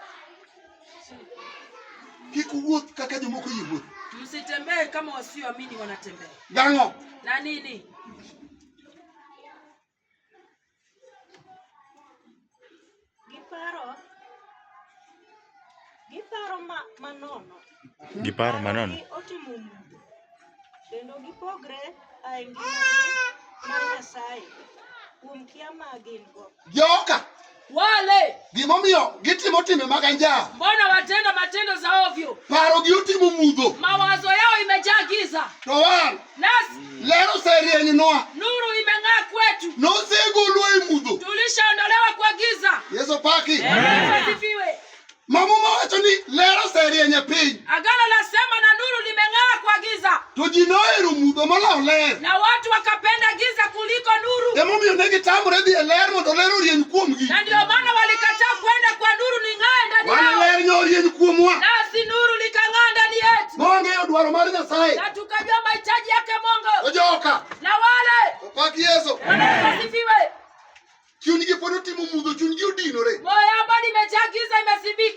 S2: Kikuwuoth kaka jomoko yiwuoth.
S5: Msitembee kama wasioamini wanatembea.
S2: Gango.
S5: Na nini?
S3: Giparo manono.
S6: Otimo mudho. Kendo gipogre aengimagi mar Nyasaye kuom kia ma gin go.
S2: Joka.
S5: Wale.
S2: Gimomiyo gitimo time maganja.
S5: Mbona watenda matendo za ovyo?
S2: Paro gi otimo mudho.
S5: Mawazo yao imejaa giza.
S2: To wan.
S5: Nasi.
S2: Lero serieny noa.
S5: Nuru imeng'aa kwetu.
S2: Nosegolwa e mudho.
S5: Tulishaondolewa kwa giza.
S2: Yesu paki.
S5: Asifiwe.
S2: Mamumo wacho ni lero serieny piny.
S5: Agano lasema na nuru limeng'aa kwa giza.
S2: To ji nohero mudho moloyo ler.
S5: Na watu wakapenda giza kuliko nuru.
S2: Emomiyo ne gitamore dhi e ler mondo ler orieny kuomgi.
S5: Na ndio maana walikataa kwenda kwa nuru ling'ae ndani
S2: Wan
S5: yao.
S2: ler nyo orieny kuomwa.
S5: Nasi nuru likang'aa ndani yetu.
S2: Mong'eyo dwaro mar Nyasaye.
S5: Na tukajua mahitaji yake Mungu.
S2: Ojoka.
S5: Na wale.
S2: Opaki Yesu.
S5: Asifiwe.
S2: Chunygi pod otimo mudho, chunygi odinore.
S5: Moyo ambao imejaa giza imezibika.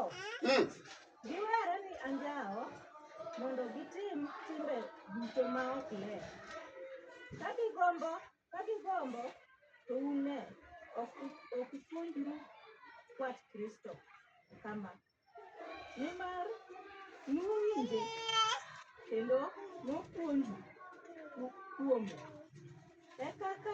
S6: anjao. Giwere ni anjao mondo gitim timbe duto ma ok ler. Ka gigombo to une ok puonjru wach Kristo kama. Nimar nuwinje kendo nopuonju kuome.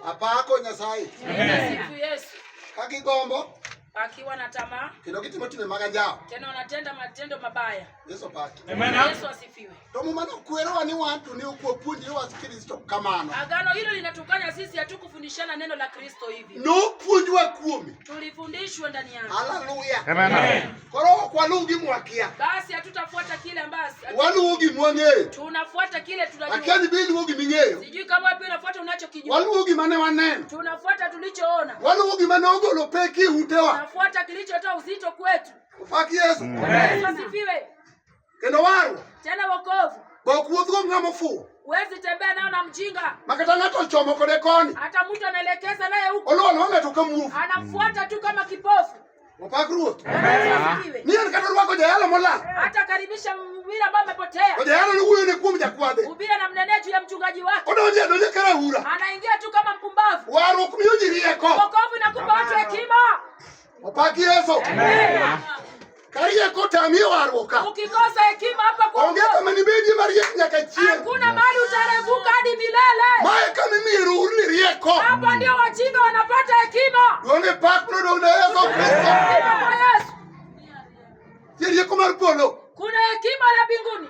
S2: Apako Nyasaye.
S4: Sifu Yesu.
S2: Ka gigombo
S4: Akiwa na tamaa
S2: kendo gitimo timbe mag anjawo.
S4: tena wanatenda matendo mabaya.
S2: Yesu paki.
S4: Yesu asifiwe.
S2: To mumano kwero ni wantu ni ukupuonjre wa Kristo kamano.
S4: Agano hilo linatukanya sisi hatukufundishana neno la Kristo hivi.
S2: No puonjwa kuome.
S4: Tulifundishwa ndani yake.
S2: Hallelujah.
S3: Amen.
S2: Koro kwa lungi mwakia.
S4: Basi hatutafuata kile ambacho
S2: Walugi mwangeyo.
S4: tunafuata kile tunajua.
S2: Akiani bili ugi mingeyo.
S4: Sijui kama wewe unafuata unachokijua.
S2: Walugi mane wanene.
S4: Tunafuata tulichoona.
S2: Walugi mane ogolo peki utewa.
S4: Tunafuata kilichotoa uzito kwetu.
S2: Upaki Yesu.
S4: Yesu asifiwe.
S2: Kendo waro.
S4: Tena wokovu.
S2: Bokuodhgo ngamofu.
S4: Huwezi tembea nao na mjinga.
S2: Makatanga to chomo kode koni.
S4: Hata mtu anaelekeza naye huko.
S2: Ololo wanga to kamufu.
S4: Anafuata tu kama kipofu.
S2: Upaki ruoth.
S4: Asifiwe.
S2: Ni an kata rwako jayalo mola.
S4: Hata karibisha mhubiri ambaye amepotea.
S2: Jayalo ni huyo ni kuom jakwade.
S4: Mhubiri anamnenea juu ya mchungaji wake.
S2: Donje kara hura.
S4: Anaingia tu kama mpumbavu.
S2: Waro kumiyo jirieko.
S4: Wokovu inakupa watu hekima.
S2: Upaki Yesu. Kariye kota miyo waroka.
S4: Ukikosa hekima hapa kwa
S2: Ongea kama ni beji mariye nyaka chie.
S4: hakuna mahali utarevuka hadi milele.
S2: Mae kama miru urni rieko.
S4: Hapa ndio wajinga wanapata hekima.
S2: Donge pak no donge Yesu Kristo.
S4: Hekima kwa Yesu.
S2: Jirieko marpolo.
S4: Kuna hekima la mbinguni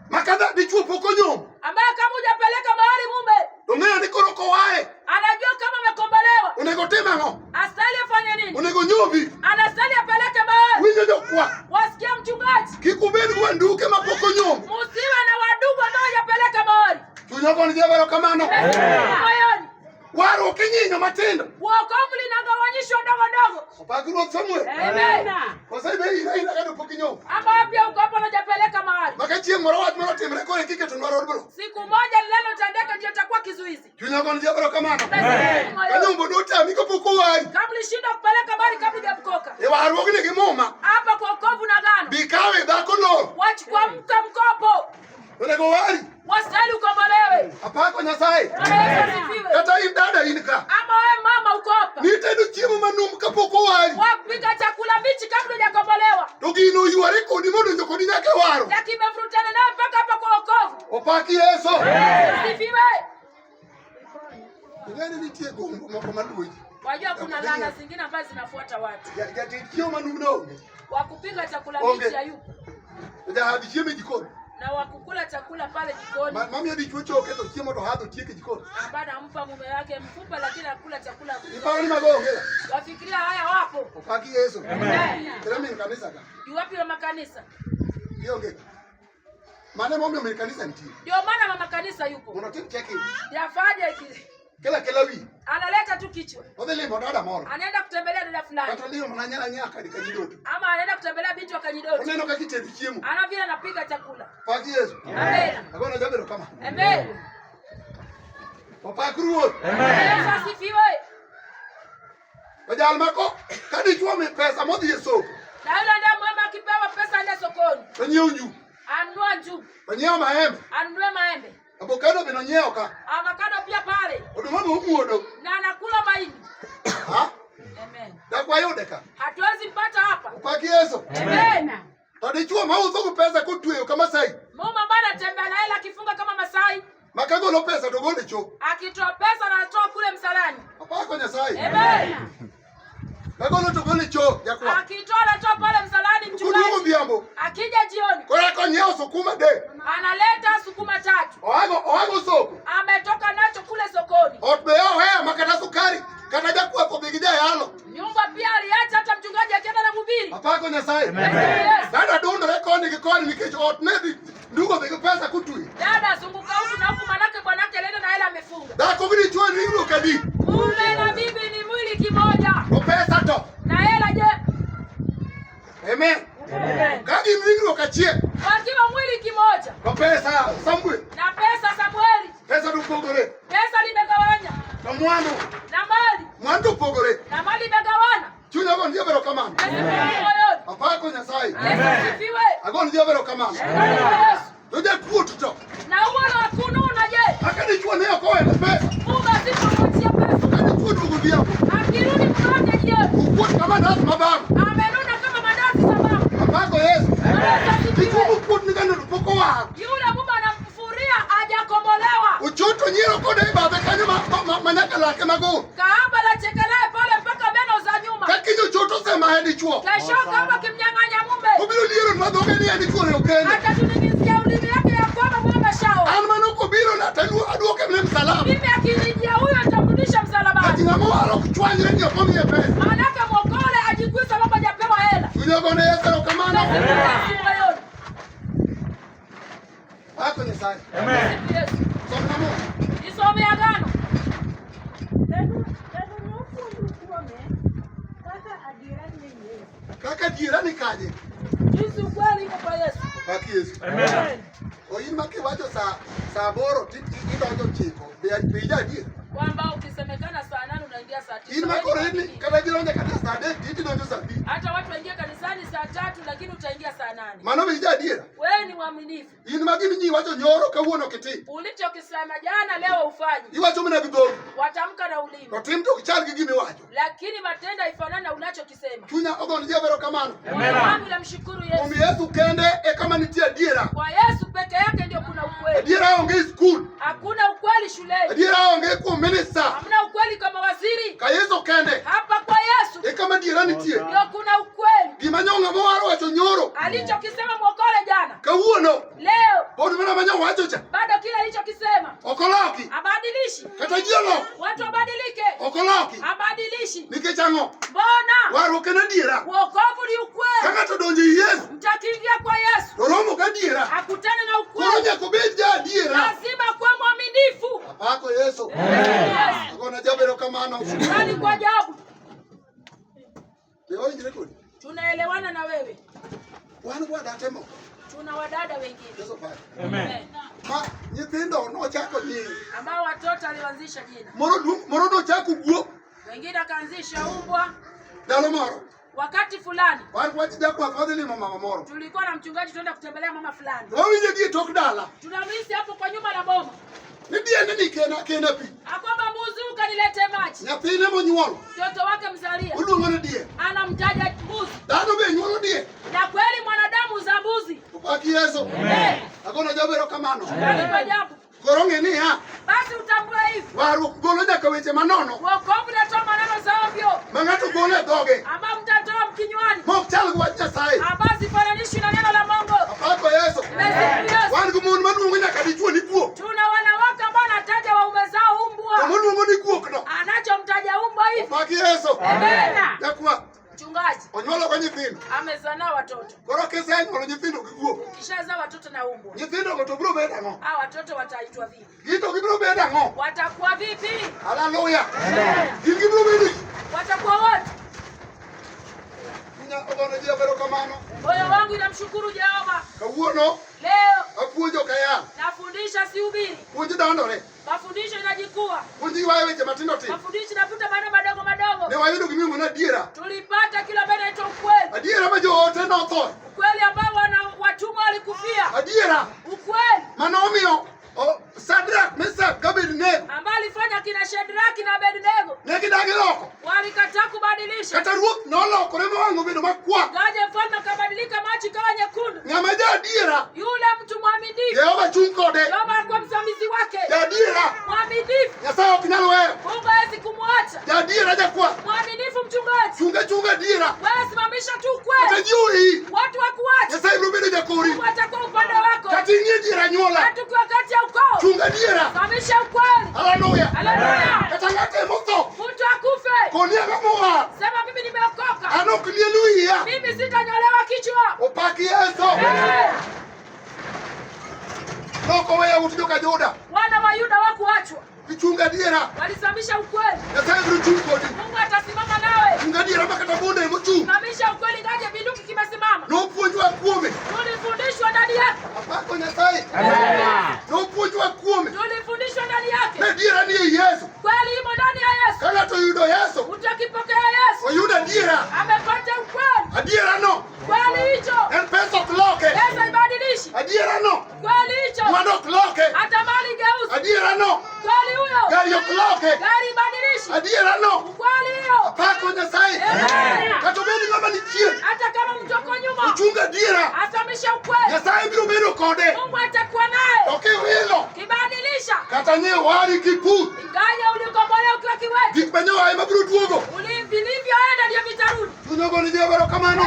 S2: Makada dichuo poko nyom.
S4: ambaye kama hujapeleka mahali mume
S2: Donge ni koroko wae.
S4: anajua kama amekombolewa.
S2: Unego tema ngo.
S4: Astahili afanye nini?
S2: Unego nyobi.
S4: Anastahili apeleke mahali.
S2: Winyo jokwa.
S4: Wasikia mchungaji?
S2: Kikubeni kwa nduke mapoko nyom.
S4: Musiwe na wadugu ambao hujapeleka mahali.
S2: Tunyoko ni jabalo kamano.
S4: Moyoni.
S2: Waro kinyinyo matendo.
S4: Wokovu linagawanyishwa ndogo ndogo.
S2: Upaki ruoth Samuel.
S4: Amen.
S2: Kwa sababu ina kado poko nyom.
S4: Ama pia uko hapa hujapeleka mahali.
S2: Makachie moro wat moro timre kore kike tunwaro odbro.
S4: Siku moja linalotendeka ndio itakuwa kizuizi.
S2: Tunyoko ni jabalo kamano.
S4: Moyoni.
S2: Kanyombo dota miko poko wari.
S4: Kabla ulishinda kupeleka mahali kabla hujakoka.
S2: E waro gine gimoma.
S4: Hapa kwa wokovu na gano.
S2: Bikawe dhako no.
S4: Wachukua mkopo.
S2: Unego wari.
S4: Wastahili ukombolewe.
S2: Apako Nyasaye.
S4: Yesu asifiwe.
S2: Kata imdada inka.
S4: Ama wewe mama uko hapa.
S2: Nitedo chiemo manum kapoko wari.
S4: Wapika chakula mbichi kabla hujakombolewa.
S2: To gino yuare kodi mondo njoko ni nyake waro.
S4: Lakini imevurutana nawe mpaka hapa kwa wokovu.
S2: Opaki Yesu.
S4: Asifiwe.
S2: Ngani nitie gombo moko maduoji.
S4: Wajua kuna laana zingine ambazo zinafuata watu.
S2: Ya chiemo manum no.
S4: Wakupika chakula mbichi hayupo.
S2: Ja hadi chiemo jikoni.
S4: Na wakukula chakula pale jikoni.
S2: Mami hadi chuo keto chiemo to hado tieke jikoni.
S4: Ambaye anampa mume wake mfupa lakini akula chakula.
S2: Iparo ni magonge.
S4: Wafikiria haya wapo.
S2: Opaki Yesu.
S4: Amen.
S2: Kila mimi kanisa ka.
S4: Yuwapi wa makanisa?
S2: Yonge. Maana mimi mimi kanisa nti.
S4: Ndio maana mama kanisa yupo.
S2: Unatim cheki.
S4: Yafanya hiki.
S2: Kila wi.
S4: Analeta tu kichwa.
S2: Odele modada moro.
S4: Anaenda kutembelea dada fulani.
S2: Kata leo mnanyala nyaka dikajidoto.
S4: Ama anaenda kutembelea binti wa Kanyidoto.
S2: Uneno kakitedi chiemo.
S4: Ana vile anapiga chakula.
S2: Opaki Yesu.
S4: Amen.
S2: Agona jabero kama.
S4: Amen.
S2: Opaki ruoth.
S4: Yesu asifiwe.
S2: Wajal mako kadi chuo mi pesa modhi e soko.
S4: Na yule ndiye mwema akipewa pesa aende sokoni.
S2: Wanyiew nju.
S4: Anunua njugu.
S2: Wanyiew maembe.
S4: Anunue maembe.
S2: Avocado bino nyiew ka.
S4: Avocado pia pale.
S2: Oduma bo muodo.
S4: Na anakula mahindi.
S2: Ha?
S4: Amen.
S2: Dakwa yude ka.
S4: Hatuwezi mpata hapa.
S2: Opaki Yesu.
S4: Amen.
S2: Tadi chuo mauzo ku pesa kutweyo kama sai.
S4: Mama bana anatembea na hela akifunga kama Masai.
S2: Makagolo pesa to gole cho.
S4: Akitoa pesa na anatoa kule msalani.
S2: Opako Nyasaye.
S4: Amen.
S2: Kagolo to gole cho yakwa.
S4: Akitoa anatoa pale msalani
S2: Kudumu
S4: mchungaji.
S2: biambo.
S4: Akija jioni.
S2: Kora ko nyiew sukuma de.
S4: Analeta sukuma 3.
S2: Oago soko.
S4: Ametoka nacho kule sokoni.
S2: Ot be yo he makata sukari. Kata jakwa ko bigija yalo.
S4: Nyumba pia aliacha hata mchungaji akienda na mhubiri.
S2: Opako Nyasaye.
S4: Yes.
S2: Dada dondo rekoni gikoni nikech ot ne ndugo be pesa kutwi.
S4: Dada zunguka huku na huku manake bwanake leo na hela amefunga.
S2: Dako bini chuo ringro kadi.
S4: Mume na bibi ni mwili kimoja.
S2: O pesa to.
S4: Na hela je?
S2: Amen.
S4: Amen.
S2: Kadi ringro kachie.
S4: Wakiwa mwili kimoja.
S2: O pesa Samuel.
S4: Na pesa Samueli.
S2: Pesa dupogore.
S4: Pesa limegawanya.
S2: Na mwano.
S4: Na mali.
S2: Mwando pogore.
S4: Na mali imegawana.
S2: Chunya go ndiye bero kamano.
S4: Moyoni.
S2: Apako Nyasaye.
S4: Asifiwe.
S2: Agoni diabero kama.
S4: Yesu.
S2: Ndio kuotuto.
S4: Na uona wakununa je?
S2: Akanichua nayo kwa pesa.
S4: Mungu asipokuachia pesa.
S2: Akanichua ndugu vyako.
S4: Akirudi mkoje je?
S2: Ukua kama nasi mababu.
S4: Amenuna kama madazi sababu.
S2: Apako Yesu.
S4: Asifiwe.
S2: Kitu kutu ngano lupoko wako.
S4: Yule mume anamfuria hajakombolewa.
S2: Uchoto nyiro kode baba kanyuma manaka lake mago.
S4: Kaamba la chekelae pale mpaka meno za nyuma.
S2: Kakijo choto sema hadi chuo.
S4: Kesho kama kimnyang'anya mume.
S2: Ubiro liero madhoge ni hadi chuo leo kende.
S4: Atatuningizia ulimi yake ya kwamba mwanga shao.
S2: Almano kubiro na talu aduoke mle msalaba.
S4: Mimi akinijia huyo atamrudisha msalabani.
S2: Katingamo alo kuchwanya ndio kwa mie pesa.
S4: Maanake mwokole ajikwisa mambo hajapewa hela.
S2: Unyogone Yesu kamana. Ako Nyasaye.
S4: Yes.
S2: Soma mo.
S4: Isome agano.
S2: Kaka jirani kaje.
S4: Jinsi ukweli iko kwa Yesu.
S2: Baki Yesu.
S4: Amen.
S2: Oyima kiwacho saa boro idonjo chiko. Bija die.
S4: Kwamba ukisemekana saa 8 unaingia saa 9.
S2: Ini makoreni kada jironja kada saa 8 idonjo saa 2.
S4: Hata watu waingia kanisani saa 3 lakini utaingia saa 8.
S2: Mano bija die.
S4: Wewe ni mwaminifu.
S2: Ini magimi nyi wacho nyoro kawuono kiti.
S4: Ulichokisema jana leo ufanye.
S2: Iwacho mna bidogo.
S4: Watamka na ulimi.
S2: To tim to kichal gimi wacho.
S4: Lakini matendo haifanani na unachokisema.
S2: Chunya ogon jabero kamano.
S4: Mungu namshukuru Yesu.
S2: Umi Yesu kende kama nitia diera.
S4: Kwa Yesu peke yake ndio kuna ukweli.
S2: Diera onge school.
S4: Hakuna ukweli shuleni.
S2: Diera onge ku minister.
S4: Hamna ukweli kama waziri.
S2: Ka Yesu kende.
S4: Hapa kwa Yesu
S2: Kama diera nitie.
S4: ndio kuna ukweli.
S2: Gimanyonga mwaro wacho nyoro.
S4: Alichokisema mwokole jana.
S2: Kawuono.
S4: Leo
S2: Bodu mena manyo wacho cha.
S4: bado kile alichokisema
S2: Okoloki.
S4: abadilishi.
S2: Kata jiolo.
S4: Watu wabadilike.
S2: Okoloki.
S4: Abadilishi.
S2: Nikechango.
S4: Mbona?
S2: Waro kena diera.
S4: Wokovu ni ukweli.
S2: Kaka to donji Yesu.
S4: Mtakiingia kwa Yesu.
S2: Romo ka diera.
S4: Akutane na ukweli.
S2: Koronya kubeja diera.
S4: Lazima kuwa mwaminifu.
S2: Apako Yesu.
S4: Yes.
S2: Akona jabero kamano.
S4: Shukrani kwa ajabu.
S2: Leo injire kodi.
S4: Tunaelewana na wewe.
S2: Wan kwa datemo.
S4: Tuna wadada wengine.
S2: Yesu pa.
S4: Amen.
S2: Ma nyithindo no chako nyingi.
S4: Ambao watoto alianzisha jina.
S2: Moro do chako guo.
S4: Wengine akaanzisha umbwa.
S2: Dalo moro.
S4: Wakati fulani
S2: Wan kwa chako afadhali mama moro.
S4: tulikuwa na mchungaji tuenda kutembelea mama fulani.
S2: Wawinje die tok dala.
S4: Tunamlisi hapo kwa nyuma la boma.
S2: Ni die ni kena pi.
S4: Akwamba mbuzi ukanilete maji.
S2: Nyathine monyuolo.
S4: Mtoto wake mzalia.
S2: Uluongo ne die.
S4: Anamtaja mbuzi.
S2: Dhano be nyuolo die.
S4: Na kweli mwanadamu za mbuzi.
S2: Upaki Yesu.
S4: Amen.
S2: Akona jabero kamano.
S4: Shukrani kwa ajabu.
S2: Koronge ni ha.
S4: Basi utambue hivi.
S2: Waru golo nyaka weche manono.
S4: Wokovu unatoa maneno za ovyo.
S2: Mangato golo doge.
S4: Ama mtatoa mkinywani.
S2: Mok chal gwa Nyasaye.
S4: Ambazi fananishi na neno la Mungu.
S2: Apako Yesu.
S4: Yes.
S2: Wan gumun maduongo nyaka dichuo ni guo.
S4: Tuna wanawake ambao wanataja waume zao umbwa.
S2: Moduongo ni guo kno.
S4: Anachomtaja umbwa hivi.
S2: Upaki Yesu.
S4: Amen.
S2: Yakwa.
S4: Mchungaji
S2: Onyuolo kwa nyithindo.
S4: amezaa watoto.
S2: Koro kise nyuolo nyithindo gi guo.
S4: Kishazaa watoto na umbwa.
S2: Nyithindo go to bro beda ngo.
S4: Hao watoto wataitwa vipi?
S2: Gito gibro beda ngo.
S4: Watakuwa vipi?
S2: Haleluya. Gibro bedi.
S4: Watakuwa wote.
S2: Nya ogona jia bero kamano.
S4: Moyo wangu inamshukuru Jehova.
S2: Kawuono
S4: Leo
S2: apuonjo kaya.
S4: nafundisha sihubiri.
S2: Puonji dandore.
S4: Mafundisho inajikua.
S2: Puonji wae weche matindo tin.
S4: Mafundisho inafuta maneno madogo madogo.
S2: Ne wayudo gimiluongo ni adiera.
S4: Tulipata kila ambaye inaitwa ukweli.
S2: Adiera ma joote notho.
S4: Ukweli ambao watumwa walikufia.
S2: Adiera
S4: Ukweli
S2: manomiyo Sadrak, Meshach, Abednego
S4: ambao alifanya kina Shadraki na Abednego
S2: ne gidagi loko.
S4: walikataa kubadilisha.
S2: Kata ruoth nolokore mawang'o obedo makwar.
S4: Gaje mfalme akabadilika macho ikawa nyekundu.
S2: Ng'ama ja adiera
S4: Yule mtu mwaminifu.
S2: Jehova chung' kode.
S4: Jehova alikuwa msimamizi wake.
S2: Ja adiera
S4: Mwaminifu.
S2: Nyasaye ok nyal weyo.
S4: Mungu hawezi kumwacha.
S2: Ja adiera jakwath.
S4: Mwaminifu mchungaji.
S2: Chunga adiera.
S4: Wewe simamisha tu
S2: Kata
S4: kweli.
S2: jiwi.
S4: Watu wakuache.
S2: Nyasaye biro bedo jakori.
S4: Mungu atakuwa upande wako.
S2: Kata ing'e adiera anyuola.
S4: Watu kwa kati ya ukoo.
S2: Chunga adiera.
S4: Simamisha ukweli.
S2: Haleluya.
S4: Haleluya.
S2: Kata ng'ate motho.
S4: Mtu akufe.
S2: Koni ang'o mowar.
S4: Sema mimi nimeokoka.
S2: An ok lielu wiya.
S4: Mimi sitanyolewa kichwa.
S2: Opaki Yesu. Nokoweyo ut joka Juda.
S4: Wana wa Yuda hawakuachwa.
S2: Gichunga adiera.
S4: Walisimamisha ukweli.
S2: Nyasaye biro chung' kodi.
S4: Mungu atasimama nawe.
S2: Chunga adiera ma kata bonde mochung'.
S4: Simamisha ukweli ngaje binduki kimesimama.
S2: Nopuonjwa kuome.
S4: Tulifundishwa ndani yake.
S2: Apako Nyasaye. Nopuonjwa kuome.
S4: Tulifundishwa ndani yake.
S2: Ne adiera ni e Yesu.
S4: Kweli imo ndani ya Yesu.
S2: Ka ng'ato oyudo Yesu,
S4: Utakipokea Yesu.
S2: oyudo adiera.
S4: Amepata ukweli.
S2: Adiera no Adiera no.
S4: Kweli hicho.
S2: Mwana okloke.
S4: Hata mali geuzi.
S2: Adiera no.
S4: Kweli huyo.
S2: Gari okloke.
S4: Gari badilishi.
S2: Adiera no.
S4: Kweli hiyo.
S2: Apako Nyasaye. Katobeni ngama ni chien.
S4: Hata kama mtoko nyuma.
S2: Uchunga diera.
S4: Asamisha ukweli.
S2: Nyasaye biro bedo kode.
S4: Mungu atakuwa naye.
S2: Okay wilo.
S4: Kibadilisha.
S2: Katanye wari kipu.
S4: Ingaja ulikombolewa ukiwa kiwete.
S2: Dikmenyo ay mabiro duogo.
S4: Vilivyoenda ndio vitarudi.
S2: Tunyogo ni jebaro kamano.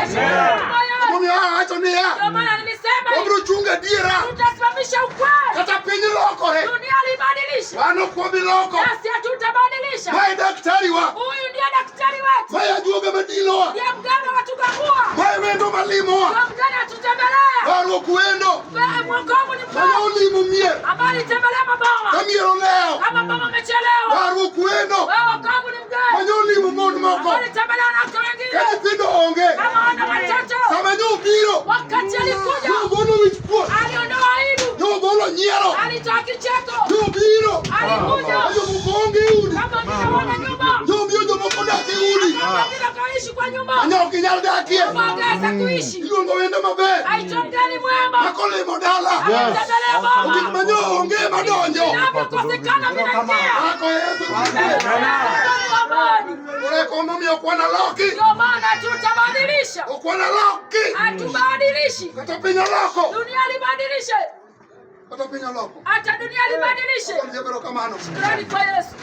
S2: Mimi acho ni ya.
S4: Ndio maana nilisema
S2: Obro chunga diera.
S4: tutasimamisha ukweli.
S2: Kata pinyi loko he.
S4: Dunia libadilisha.
S2: Wano kwa miloko.
S4: Nasi hatutabadilisha.
S2: Mai daktari wa.
S4: Huyu ndiye daktari wetu.
S2: Mai ajuoga madilo wa.
S4: Ndiye mganga watugangua.
S2: Mai wendo malimo wa.
S4: Ndiye mganga atutembelea.
S2: Waro kuendo.
S4: Wewe mwokovu ni
S2: Mai
S4: mganga.
S2: ulimu mie.
S4: Ambaye tembelea maboma.
S2: Kamiero leo.
S4: Kama mama amechelewa.
S2: Waro kuendo.
S4: Wewe mwokovu ni mganga.
S2: Mai ulimu modu moko.
S4: Ambaye tembelea watu wengine.
S2: Kani pido onge.
S4: Kama wana watoto.
S2: Sama nyo biro.
S4: Wakati alikuja.
S2: Yo bono wichpo.
S4: Aliondoa aibu.
S2: Yo bono nyero.
S4: Alitoa kicheko.
S2: Yo biro.
S4: Alikuja.
S2: Yo mukonge udi.
S4: Kama ninaona nyumba.
S2: Yo miojo mokodake udi.
S4: Kama nina kaishi kwa nyumba.
S2: Anyo kinyal dakie.
S4: Mwangeza kuishi.
S2: Ilongo wenda mabe.
S4: Aitwa mgeni mwema.
S2: Makole modala.
S4: Ametembelea boma.
S2: Ukikmanyo onge madonjo.
S4: Vinavyokosekana vinaingia.
S2: Ako Yesu.
S4: Amani.
S2: Ore komo mi okwana loki.
S4: Ndio maana tutabadilisha.
S2: Okwana loki.
S4: Hatubadilishi.
S2: Kata pinya loko.
S4: Dunia libadilishe.
S2: Kata pinya loko.
S4: Hata dunia libadilishe.
S2: Njebero kamano.
S4: Shukrani kwa Yesu.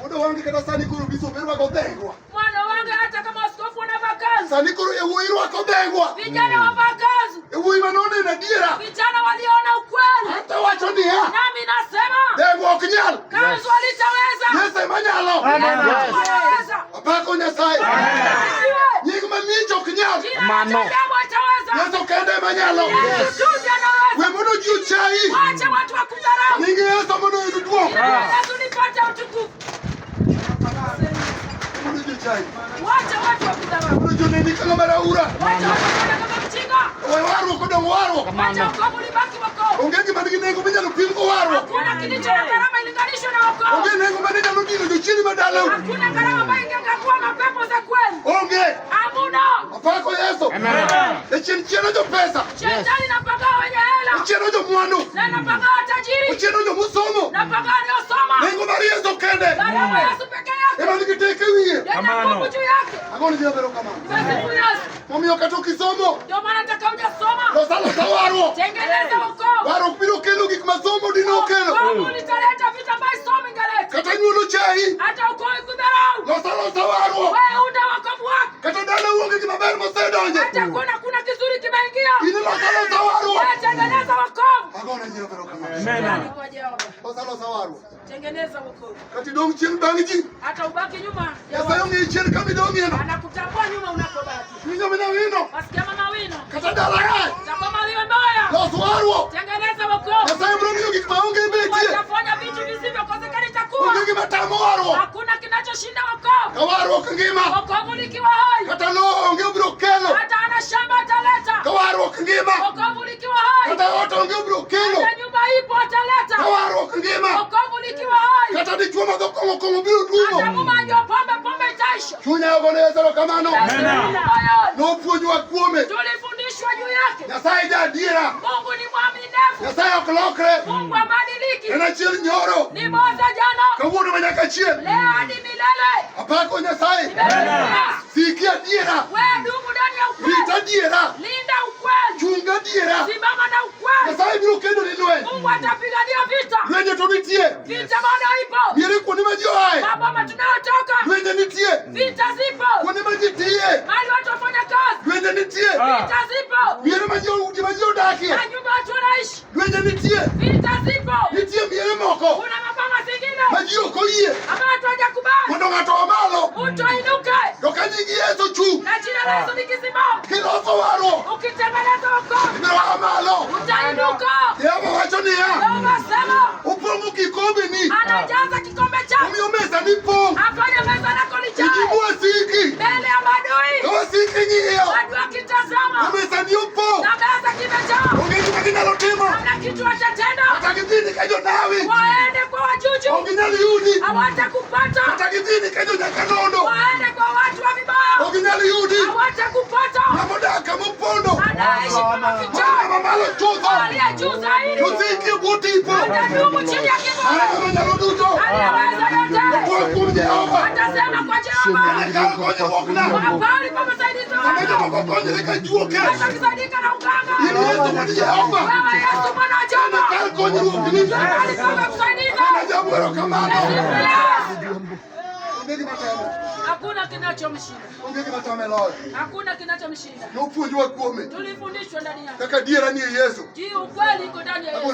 S2: Odo wangi kata sani kuru biso berwa kodengwa.
S4: Mwana wangu hata kama askofu wanavaa kanzu.
S2: Sani kuru ewo kodengwa.
S4: Vijana wavaa kanzu.
S2: Ewo imanone na diera.
S4: Vijana waliona ukweli.
S2: Hata wacho ni ha.
S4: Nami nasema.
S2: Dengwa okinyal.
S4: Kanzu alitaweza.
S2: Yese manyalo.
S4: Anaweza.
S2: Apako Nyasaye.
S4: Asiwe.
S2: Nyingi manicho okinyal.
S4: Mano. Ataweza.
S2: Yesu kende manyalo.
S4: Yesu anaweza.
S2: We mono jiu chai.
S4: Wacha watu wakudharau.
S2: Nyingi Yesu mono iduduo.
S4: Yesu nipate utukufu.
S2: Mono jiu chai.
S4: Wacha watu wakudharau.
S2: Mono jiu nini kama maraura.
S4: Wacha watu kama mchinga.
S2: We waru kodong waru.
S4: Wacha wokovu libaki wokovu.
S2: Ongeki manigi nengo minyalo pingo waru.
S4: Hakuna kilicho na gharama ilinganishwa na wokovu.
S2: Onge nengo maninyalo dino jochini madala.
S4: Hakuna gharama ambayo ingekuwa mapepo za kweli.
S2: Onge.
S4: Hamuna.
S2: Apako Yesu. Echien jo pesa.
S4: Shetani napagaa wenye hela.
S2: Echien jo mwanu.
S4: Na napagaa tajiri.
S2: Echien jo musomo.
S4: Napagaa waliosoma.
S2: Nengo mari Yesu kende.
S4: Gharama ya Yesu peke yake.
S2: Ema nikiteke wiye.
S4: Yana nguvu juu yake.
S2: Agoni jebero kama.
S4: Nimesifu Yesu.
S2: Mami okatu kisomo.
S4: Ndio maana nataka uje soma.
S2: Lo waru.
S4: Tengeneza wokovu.
S2: Waru biro kelo gik masomo dino kelo.
S4: Wokovu litaleta vitu ambavyo somo ingeleta.
S2: Kata nyulo chai.
S4: Hata ukoe kudharau.
S2: Lo waru.
S4: Wewe unda wokovu wako.
S2: Kata dala uonge kimaber mosedonje.
S4: Hata kuna kizuri kimeingia.
S2: Ini lo waru.
S4: Wewe tengeneza wokovu.
S2: Agoni jebero kama.
S4: Amen. Kwa Jehova.
S2: Lo waru.
S4: Tengeneza wokovu.
S2: Kati dong chien bangji.
S4: Hata ubaki nyuma.
S2: Yasa yongi chien kami dong yeno.
S4: Anakutambua nyuma unapobaki.
S2: Ninyo mina wino.
S4: Wasikia mama wino.
S2: Kata dala hai.
S4: Takoma liwe mbaya.
S2: Lo waru.
S4: Tengeneza wokovu.
S2: Yasa yomrongi gik maonge betie.
S4: Watafanya vitu visivyokosekana itakuwa.
S2: Onge matamo waru.
S4: Hakuna kinachoshinda wokovu.
S2: Kawaru okngima.
S4: Wokovu likiwa hai.
S2: Kata lo onge bro kelo.
S4: Hata ana shamba ataleta.
S2: Kawaru okngima.
S4: Wokovu likiwa hai.
S2: Kata oto onge bro kelo.
S4: Hata nyumba ipo ataleta.
S2: Kawaru okngima.
S4: Wokovu likiwa hai.
S2: Kata di chuma do kongo biro
S4: Hata
S2: dumo.
S4: muma ndio pombe itaisha.
S2: Chunya ogone Yesu kamano.
S4: Amen.
S2: No puonjwa kuome.
S4: Tulifundishwa juu yake.
S2: Nyasaye ja diera.
S4: Mungu ni mwaminifu.
S2: Nyasaye oklokre.
S4: Mungu abadiliki.
S2: Ena chiel nyoro.
S4: Ni moza jana.
S2: Kawuono manyaka chiel.
S4: Leo hadi milele.
S2: Apako Nyasaye.
S4: Amen.
S2: Sikia diera.
S4: Wewe dumu ndani ya ukweli.
S2: Rita diera.
S4: Linda ukweli.
S2: Chunga diera.
S4: Simama na ukweli.
S2: Nyasaye biro kendo ni lwe.
S4: Mungu atapigania vita.
S2: Lwenye to nitie.
S4: Vita bado ipo.
S2: Miere kuonde ma ji oae.
S4: Maboma tunayotoka.
S2: Lwenye nitie.
S4: Vita zipo.
S2: Kuonde ma ji tiye.
S4: Mali watu wafanya kazi.
S2: Lwenye nitie.
S4: Vita zipo.
S2: Miere ma ji odakie.
S4: Na nyumba watu wanaishi.
S2: Lwenye nitie.
S4: Vita zipo.
S2: Nitie miere moko.
S4: Kuna maboma zingine.
S2: Ma ji ok oyie.
S4: Ama watu hawajakubali.
S2: Mondo ng'ato omalo.
S4: Mtu ainuke.
S2: To ka nying Yesu chung.
S4: Na jina la Yesu likisimama.
S2: Kiloso waru.
S4: Ukitengeneza wokovu.
S2: Ibiro wa malo.
S4: Utainuka.
S2: Yehova wacho niya.
S4: Yehova sema.
S2: Upong'o kikombe ni.
S4: Anajaza kikombe chako.
S2: Omiyo mesa ni pong'.
S4: Afanye meza lako lijae.
S2: Ijibu wasiki.
S4: Mbele ya madui.
S2: To wasiki ng'iyo.
S4: Adui akitazama.
S2: To mesa ni opong'.
S4: Na meza kimejaa.
S2: Onge gima ginyalo timo.
S4: Hamna kitu watatenda.
S2: Kata gidhini ka jonawi.
S4: Waende kwa wajuju.
S2: Ok ginyal yudi.
S4: Hawatakupata.
S2: Kata gidhini ka jonyakalondo.
S4: Waende kwa watu wa vibaya.
S2: Ok ginyal yudi.
S4: Hawatakupata.
S2: Ng'ama odak kama opondo.
S4: Anaishi kama
S2: Mana
S4: kichaka.
S2: ng'ama malo chuzo.
S4: aliye juu zaidi.
S2: Tusiki butipo.
S4: Atadumu chini ya kivuli.
S2: Anaweza ruduto.
S4: Anaweza yote.
S2: Kwa kumjehova.
S4: Atasema kwa Jehova. Mahali pa msaidizi wako. Atakusaidika na uganga. Wewe Yesu Bwana wa Jehova. Mahali pa kusaidiza. Hakuna kinachomshinda. Hakuna kinachomshinda. Tulifundishwa ndani yake. Ndio ukweli iko ndani ya Yesu.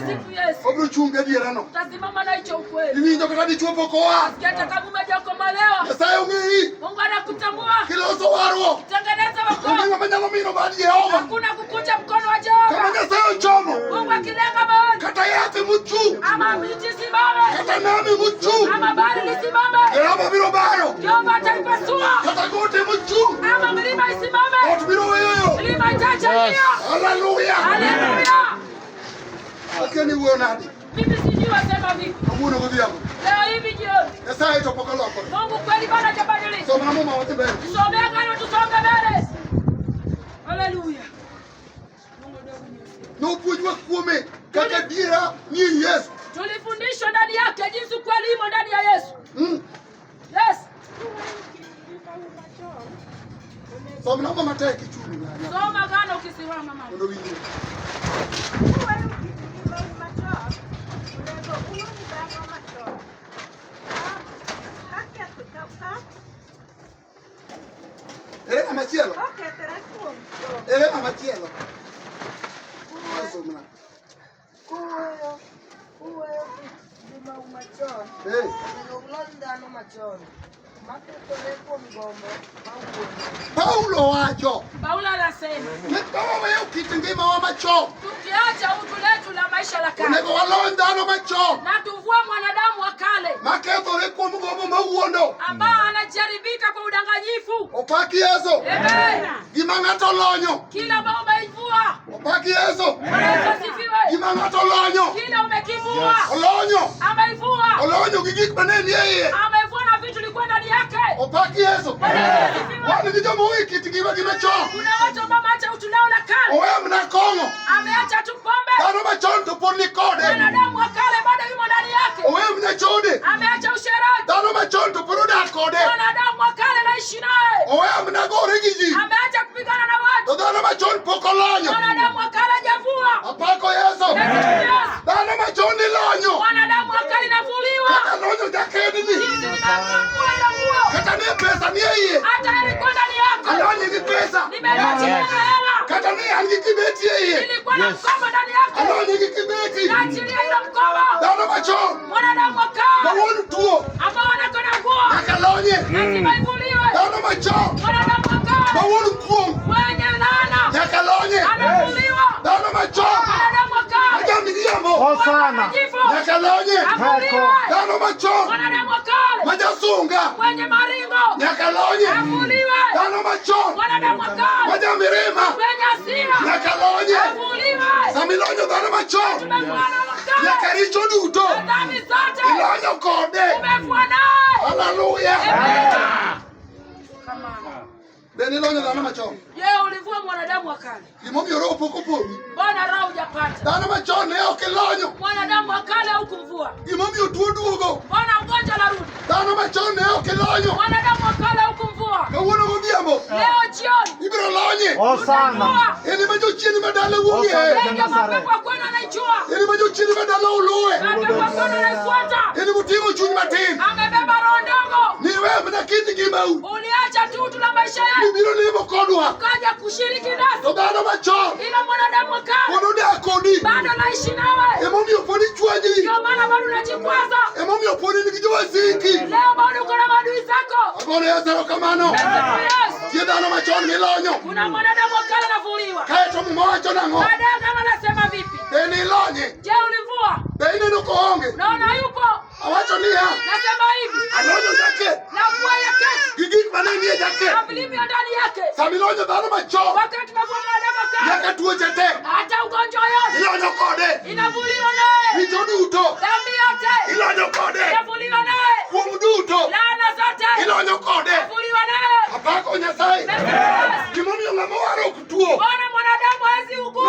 S4: Sifu Yesu. Tazimama na hicho ukweli. Hata kama umejokomalewa. Mungu anakutambua. Tengeneza wako. Hakuna kukunja mkono wa Jehova. Mungu akilenga mahali. Ama miti simame. Ama bahari lisimame. Jehova ataipasua. Ama mlima isimame. Mlima itachania.
S2: Hallelujah.
S4: Hallelujah.
S2: Lakini wewe nani?
S4: Mimi sijui wasema vipi.
S2: Mungu ngodiamo.
S4: Leo hivi jioni.
S2: Sasa itopoka loko.
S4: Mungu kweli bana hajabadilika.
S2: So mama mama wote mbele.
S4: Tusomea ngano tusonge mbele. Hallelujah.
S2: Nupujwa kuome kaka dira ni Yesu.
S4: Tulifundishwa ndani yake jinsi kweli imo ndani ya Yesu. Yes.
S2: So mnaomba mateke kichuni.
S4: Soma ngano ukisimama mama.
S2: Ndio wingi. Ele amachielo. Ele amachielo. Paulo wacho.
S4: Paulo anasema.
S2: Kama wewe ukitengema wa macho.
S4: Tukiacha utu letu la maisha la kale.
S2: Unego walonda no macho.
S4: Na tuvue mwanadamu wa kale.
S2: Maketo leko mgomo mauondo.
S4: Ambao anajaribika kwa udanganyifu.
S2: Opaki Yesu.
S4: Amen.
S2: Gimangato lonyo.
S4: Kila ambao umeivua.
S2: Opaki Yesu.
S4: Asifiwe.
S2: Gimangato lonyo.
S4: Kila umekivua.
S2: Olonyo.
S4: Ameivua.
S2: Olonyo gigik maneni yeye.
S4: Ameivua na vitu vilikuwa ndani yake.
S2: Opaki Yesu.
S4: Asifiwe.
S2: Wani ndijomo wiki tigiwa gimacho.
S4: Kuna watu ambao ameacha utu lao la kale.
S2: Owe mnakongo.
S4: Ameacha tu pombe.
S2: Kano machonto poni kode.
S4: Mwanadamu wa kale bado yumo ndani yake.
S2: Owe mnachode.
S4: Ameacha usherati.
S2: Kano machonto poroda kode.
S4: Mwanadamu wa kale anaishi naye.
S2: Owe mnagore giji.
S4: Ameacha kupigana na watu.
S2: Kano machon pokolonyo.
S4: Mwanadamu wa kale hajavua.
S2: Apako Yesu. Kano machoni lonyo.
S4: Mwanadamu wa kale inavuliwa.
S2: Kata lonyo jakedi ni.
S4: Sisi nimevua ile nguo.
S2: Kata ni pesa ni yeye.
S4: Hata ilikuwa ndani yako.
S2: Alonyo ni pesa.
S4: Nimeacha hela.
S2: Kata ni angi kibeti yeye.
S4: Ilikuwa na mkoba ndani yake.
S2: Alonyo ni kibeti.
S4: Achilia ile mkoba.
S2: Kano machon.
S4: Mwanadamu wa kale.
S2: Bawonu tuo.
S4: Ambao anakona nguo.
S2: Nakalonye.
S4: Lazima ivuliwe.
S2: Kano machon.
S4: Mwanadamu wa kale.
S2: Bawonu kuo.
S4: Mwenye laana.
S2: Nakalonye.
S4: Anavuliwa.
S2: Kano machon.
S4: Mwanadamu wa kale.
S2: Majambi diambo.
S3: Hosana.
S2: Nakalonye.
S4: Avuliwe.
S2: Kano machon.
S4: Mwanadamu wa kale.
S2: Majasunga.
S4: Mwenye maringo.
S2: Nakalonye.
S4: Avuliwe.
S2: Kano machon.
S4: Mwanadamu wa kale.
S2: Majamirema.
S4: Mwenye hasira.
S2: Nakalonye.
S4: Avuliwe.
S2: Samilonyo kano machon.
S4: Tumevua wa kale.
S2: Nakaricho duto.
S4: Dhambi zote.
S2: Ilonyo kode.
S4: Tumevua naye.
S2: Hallelujah.
S4: Kama
S2: Beni lonyo kano machon.
S4: je, ulivua mwanadamu wa kale?
S2: Imomi oro pokopo.
S4: Mbona raha hujapata?
S2: Kano machon ne okilonyo.
S4: Mwanadamu wa kale hukumvua.
S2: Imomi otuo duogo.
S4: Mbona ugonjwa larudi?
S2: Kano machon ne okilonyo.
S4: Mwanadamu wa kale hukumvua.
S2: Kawuono godhiambo.
S4: Leo jioni
S2: Ibiro lonye.
S3: Hosana.
S2: Eni majo chieni madala wuogie.
S4: Wengi mapepo ya kwenu anaijua.
S2: Eni majo chieni madala uluwe.
S4: Mapepo ya kwenu anaifuata.
S2: Eni mutingo chuny matin.
S4: Amebeba roho ndogo.
S2: Niwe mna kiti gimau.
S4: Uliacha tu tuna maisha yetu.
S2: Ibiro limo kodwa.
S4: Ukaja kushiriki nasi.
S2: To dhano machon.
S4: Ila mwanadamu wa kale
S2: Kono dak kodi.
S4: bado naishi nawe.
S2: Emomiyo podi chwanyi.
S4: Ndio maana bado unajikwaza.
S2: Emomiyo podi nigi jowasiki.
S4: Leo bado uko na maadui zako.
S2: Agone Yesu kamano.
S4: Yes.
S2: Tie dhano machon milonyo.
S4: Kuna mwanadamu wa kale anavuliwa.
S2: Kaeto mumawacho nang'o.
S4: Baadaye kama anasema vipi?
S2: Beni lonye.
S4: Je, ulivua?
S2: Beni nuko onge.
S4: Naona yupo.
S2: Awacho niya.
S4: Nasema hivi.
S2: Alonyo jake.
S4: Na kuwa yake.
S2: Gigik maneni e jake.
S4: Na vilivyo ndani yake.
S2: Samilonyo dhano machon.
S4: Wakati tunavua mwanadamu wa kale.
S2: Nyaka tuoche te.
S4: Hata ugonjwa yote.
S2: Ilonyo kode.
S4: Inavuliwa naye.
S2: Richo duto.
S4: Dhambi yote.
S2: Ilonyo kode.
S4: Inavuliwa naye.
S2: Kuom duto.
S4: Laana zote.
S2: Ilonyo kode.
S4: Inavuliwa naye.
S2: Apako Nyasaye. Gimomiyo ng'ama waro ok tuo.
S4: Mbona mwanadamu hawezi ugua?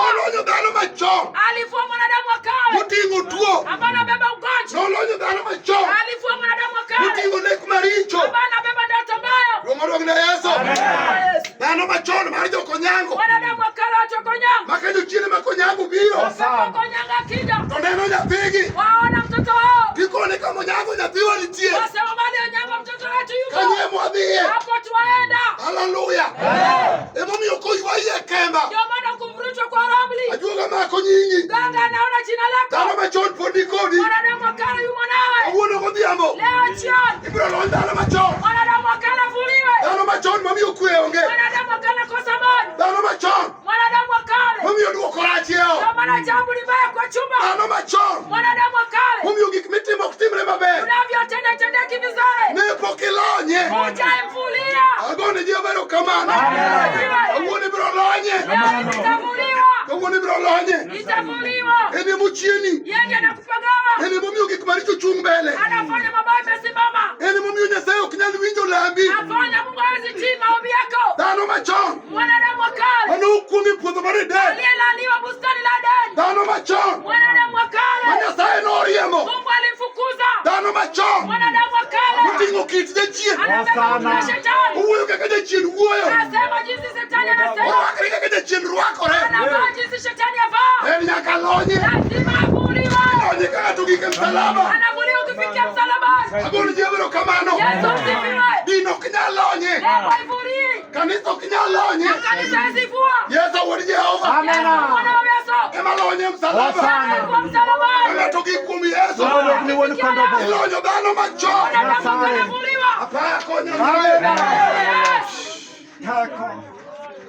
S4: chokonyanga.
S2: Makenyo chini makonyangu biro.
S4: Chokonyanga kija.
S2: Toneno nyapigi.
S4: Waona mtoto wao.
S2: Kikone kama nyango nyapiwa nitie.
S4: Wasema mali nyanga mtoto wetu yuko.
S2: Kanye mwadhie.
S4: Hapo tuwaenda.
S2: Hallelujah. Emo miyoko yuwaye kemba.
S4: Ndio maana kumvurutwa kwa Ramli.
S2: Ajuga mako nyingi.
S4: Ganga anaona jina lako.
S2: Dano machon podi kodi.
S4: Mwanadamu akala yu mwanawe.
S2: Awono kodhiambo.
S4: Leo jioni.
S2: Ibro lon dano machon.
S4: Mwanadamu akala vuliwe.
S2: Dano machon mami okwe onge.
S4: Mwanadamu akala kosa moja.
S2: Dano machon.
S4: Mwanadamu akale.
S2: Mami oduoko rachio.
S4: Ndio maana jambo libaya kwa chumba.
S2: Dano machon.
S4: Mwanadamu akale.
S2: Mami ogik mitimo kutimre maber.
S4: Unavyotenda tendeki vizuri.
S2: Ne pokilonye.
S4: Hujamvulia.
S2: Agone jebero kamano. Awone bro lonye.
S4: Leo itavuliwa.
S2: Awone bro lonye.
S4: Itavuliwa.
S2: Ene muchieni.
S4: Yeye anakupagawa.
S2: Ene mami ogik maricho chung mbele.
S4: Anafanya mabaya yamesimama.
S2: Ene mami onyasaye oknyal winjo lambi.
S4: Afanya Mungu hawezi tii maombi yako.
S2: Dano machon.
S4: Mwanadamu akale.
S2: Ano ukuonge puodho mar Eden.
S4: Aliyelaniwa bustani la Edeni.
S2: Dano machon.
S4: Mwanadamu akale.
S2: Manyasaye noriembo.
S4: Mungu alimfukuza.
S2: Dano machon.
S4: Mwanadamu akale.
S2: Moting'o kit jachien.
S4: Anabeba shetani.
S2: Owuoyo kaka jachien wuoyo.
S4: Anasema jinsi shetani anasema.
S2: Orwakre kaka jachien rwakore.
S4: Anavaa jinsi shetani avaa.
S2: En nyaka lonye.
S4: Lazima avuliwe.
S2: Lonye kaka tugike msalaba.
S4: Anavuliwa ukifikia msalabani.
S2: Agone jebero kamano.
S4: Yesu asifiwe.
S2: Dino ok nyal lonye.
S4: Leo haivulii.
S2: Kanisa ok nyal lonye.
S4: Kanisa hazivua.
S2: Yesu wuod Jehova.
S4: Mwana wa Yesu.
S2: Ema lonye msalaba.
S4: Alikuwa msalabani.
S2: Ng'ato gi kuom Yesu. Ilonyo dhano machon.
S4: Mwanadamu akavuliwa.
S2: Apaya konya.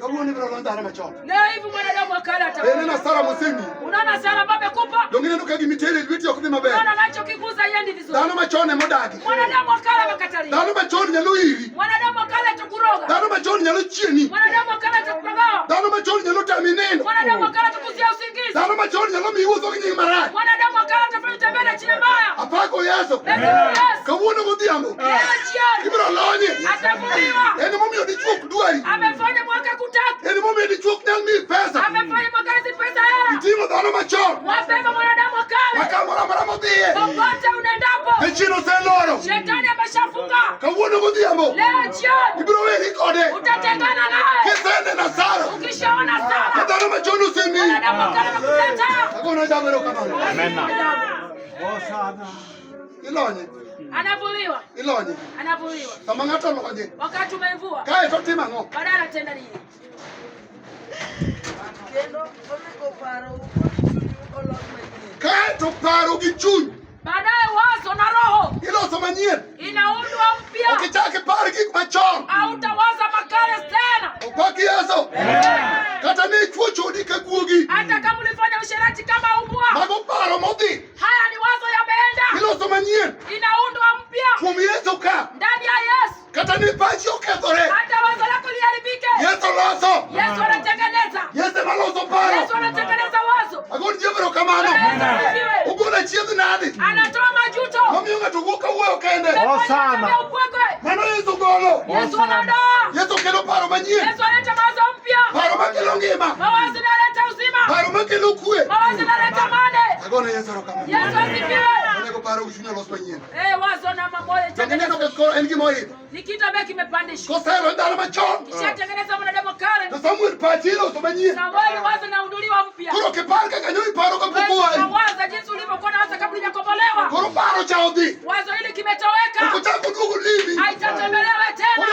S2: Kawuono ibiro lony dhano machon.
S4: Leo hivi mwanadamu akala
S2: Ene
S4: atavuliwa.
S2: na Sara mosemi.
S4: Unaona Sara ambaye amekupa?
S2: Donge neno ka gimitere lweti ok dhi maber.
S4: Unaona anachokiguza yendi vizuri.
S2: Dhano machon emodagi.
S4: Mwanadamu akala amekataliwa.
S2: Dhano machon nyalo iri.
S4: Mwanadamu akala atakuroga.
S2: Dhano machon nyalo chieni.
S4: Mwanadamu akala atakupagawa.
S2: Dhano machon nyalo tami nindo.
S4: Mwanadamu akala atakuzia usingizi.
S2: Dhano machon nyalo miyi wuotho gi nying marach.
S4: Mwanadamu akala atafanya tembea na chini mbaya.
S2: Apako Yesu.
S4: Yesu.
S2: Kawuono godhiambo.
S4: Leo jioni
S2: Ibiro lonye.
S4: atavuliwa.
S2: Ene momiyo dichwo ok dwari.
S4: Amefanya mwaka kutaka.
S2: Ene momiyo dichwo ok nyal miyi pesa.
S4: Amefanya mwaka hizi pesa hela.
S2: Itimo dhano machon.
S4: Wabeba mwanadamu akala.
S2: Makamoro amora modhiye.
S4: Popote unaendapo.
S2: Jachien oseloro.
S4: Shetani ameshafunga.
S2: Kawuono godhiambo.
S4: Leo jioni
S2: Ibiro weri kode.
S4: utatengana naye.
S2: Kiseneno Sara.
S4: Ukishaona Sara.
S2: Dhano machon osemiyi.
S4: Mwanadamu akala amekuletea.
S2: Agone jabero kamano. Ilonye.
S4: Anavuliwa.
S2: Ilonye.
S4: Anavuliwa.
S2: Sama ng'ato olonye.
S4: Wakati umevua.
S2: Kae to tim ang'o?
S4: Baadaye anatenda nini?
S2: Kae to paro gi chuny.
S4: Baadaye wazo na roho
S2: Iloso manyien.
S4: inaundwa mpya.
S2: Ukichak ipar gik machon.
S4: Hautawaza makale tena.
S2: Opaki Yesu. Kata ne ichwo chodi ka guogi.
S4: Hata kama ulifanya usherati kama umbwa.
S2: Mago paro modhi.
S4: Haya ni wazo yameenda.
S2: Iloso manyien.
S4: Inaundwa mpya
S2: Kuom Yesu ka.
S4: ndani ya Yesu.
S2: Kata ne pachi okethore.
S4: Hata wazo lako liharibike.
S2: Yesu loso.
S4: Yesu anatengeneza.
S2: Yesu ema loso paro.
S4: Yesu anatengeneza wazo.
S2: Agone jabero kamano. Ugona chiedh nadi.
S4: Anatoa majuto.
S2: Mamiyo ng'ato wuok kawuoyo kende.
S4: Sana. Upweke.
S2: Mano Yesu golo.
S4: Yesu anaondoa.
S2: Yesu kelo paro manyien.
S4: Yesu analeta mawazo mpya.
S2: Paro makelo ngima.
S4: Mawazo yanaleta uzima.
S2: Paro makelo kwe.
S4: Mawazo yanaleta amani.
S2: Agone Yesu erokamano.
S4: Yesu asifiwe.
S2: Onego paro gi chuny olos manyien.
S4: Wazo na mambo
S2: Donge
S4: tengeneza.
S2: neno ka koro en gima oidho.
S4: Ni kitu ambacho kimepandishwa.
S2: Koselo ndalo machon.
S4: Kishatengeneza mwanadamu kale.
S2: To Samuel pachi iloso manyien.
S4: Samueli wazo naunduliwa mpya.
S2: Koro kipar kaka nyo iparo kapok owai.
S4: Waza jinsi ulivyokuwa na wazo kabla hujakombolewa.
S2: Koro paro cha odhi.
S4: Wazo hili kimetoweka.
S2: Okuchako duogo limi.
S4: Haitatembelewa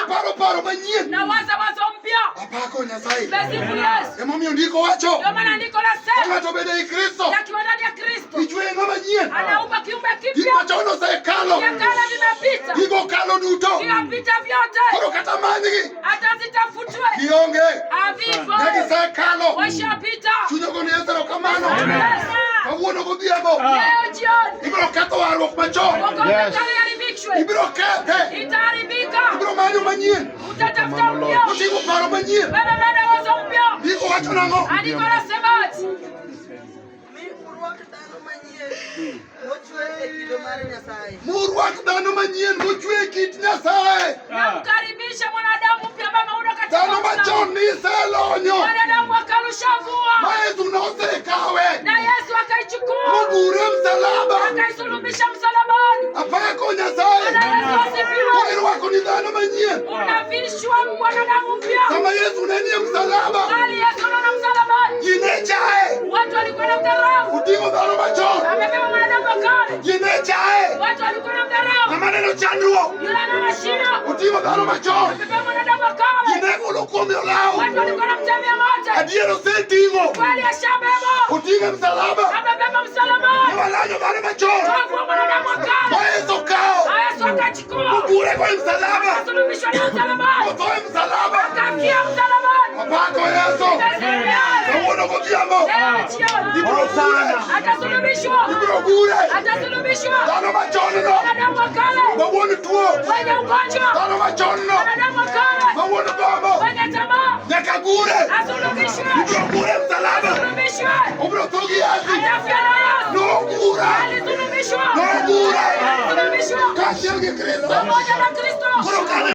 S2: Koro
S4: tena.
S2: paro manyien.
S4: Na wazo mpya.
S2: Apako Nyasaye.
S4: Basifu Yesu.
S2: Emomiyo ndiko wacho.
S4: Ndio maana andiko la
S2: Ka
S4: sema
S2: ng'ato bede i Kristo.
S4: yakiwa ndani ya Kristo.
S2: Ichwe ng'ama manyien.
S4: Anaumba kiumbe
S2: Gik
S4: kipya.
S2: machon osekalo.
S4: Ya kale vimepita.
S2: Gigo kalo duto.
S4: Vimepita vyote.
S2: Koro kata manygi.
S4: Hata zitafutwe.
S2: Gionge.
S4: Havipo.
S2: Negisekalo.
S4: Washapita.
S2: Chuny ogone Yesu erokamano.
S4: Yes.
S2: Kawuono godhiambo.
S4: Leo jioni.
S2: Ibiro ketho warruok machon.
S4: Wokovu utaharibishwe.
S2: Ibiro kethe.
S4: Itaharibika.
S2: Ibiro manyo manyien.
S4: Utatafuta mpya.
S2: Oting'o paro manyien.
S4: Wewe bado wazo mpya.
S2: Ndiko wacho nang'o?
S4: Andiko la Sebati.
S2: Murwak dhano manyien mochwe e kit Nyasaye.
S4: Namkaribisha mwanadamu mpya ambaye ameunda katika
S2: Dhano machon ni iselonyo.
S4: mwanadamu akalushavua.
S2: Ma Yesu nosekawe.
S4: Na Yesu akaichukua.
S2: Mogure msalaba.
S4: Akaisulubisha msalabani.
S2: Apako Nyasaye.
S4: Na Yesu asifiwe.
S2: Koro irwako ni dhano manyien.
S4: Unavishwa mwanadamu mpya.
S2: Sama Yesu nenie msalaba.
S4: Hali Yesu anaona msalabani.
S2: chandruok.
S5: Yule ana shida.
S2: Oting'o dhano machon.
S5: Amebeba mwanadamu wa kale.
S2: Ginego lokuome olao.
S5: Watu walikuwa wanamtemea mate.
S2: Adier oseting'o.
S5: Kweli ashabeba.
S2: Oting'o msalaba.
S5: Amebeba msalaba.
S2: Walanyo dhano machon.
S5: Kwa mwanadamu wa kale.
S2: Ma Yesu kao.
S5: Yesu akachukua.
S2: Ogure kwa msalaba.
S5: Asulubishwa na msalaba.
S2: Otoe msalaba.
S5: Akafia msalaba.
S2: Apako Yesu. Kawuono godhiambo. Ibiro gure.
S5: Atasulubishwa.
S2: Ibiro gure.
S5: Atasulubishwa.
S2: Dhano machon no.
S5: Mwanadamu wa kale.
S2: Mawuono tuo.
S5: Wenye ugonjwa.
S2: Dhano machon no.
S5: Mwanadamu wa kale.
S2: Mawuono gombo.
S5: Wenye tamaa.
S2: Nyaka gure.
S5: Asulubishwe.
S2: Ibiro gure msalaba.
S5: Asulubishwe.
S2: Obiro tho gi Yesu.
S5: Atafia na Yesu.
S2: No gura.
S5: Alisulubishwa.
S2: No gura.
S5: Alisulubishwa.
S2: Kaachiel gi Kristo.
S5: Pamoja na Kristo.
S2: Koro kane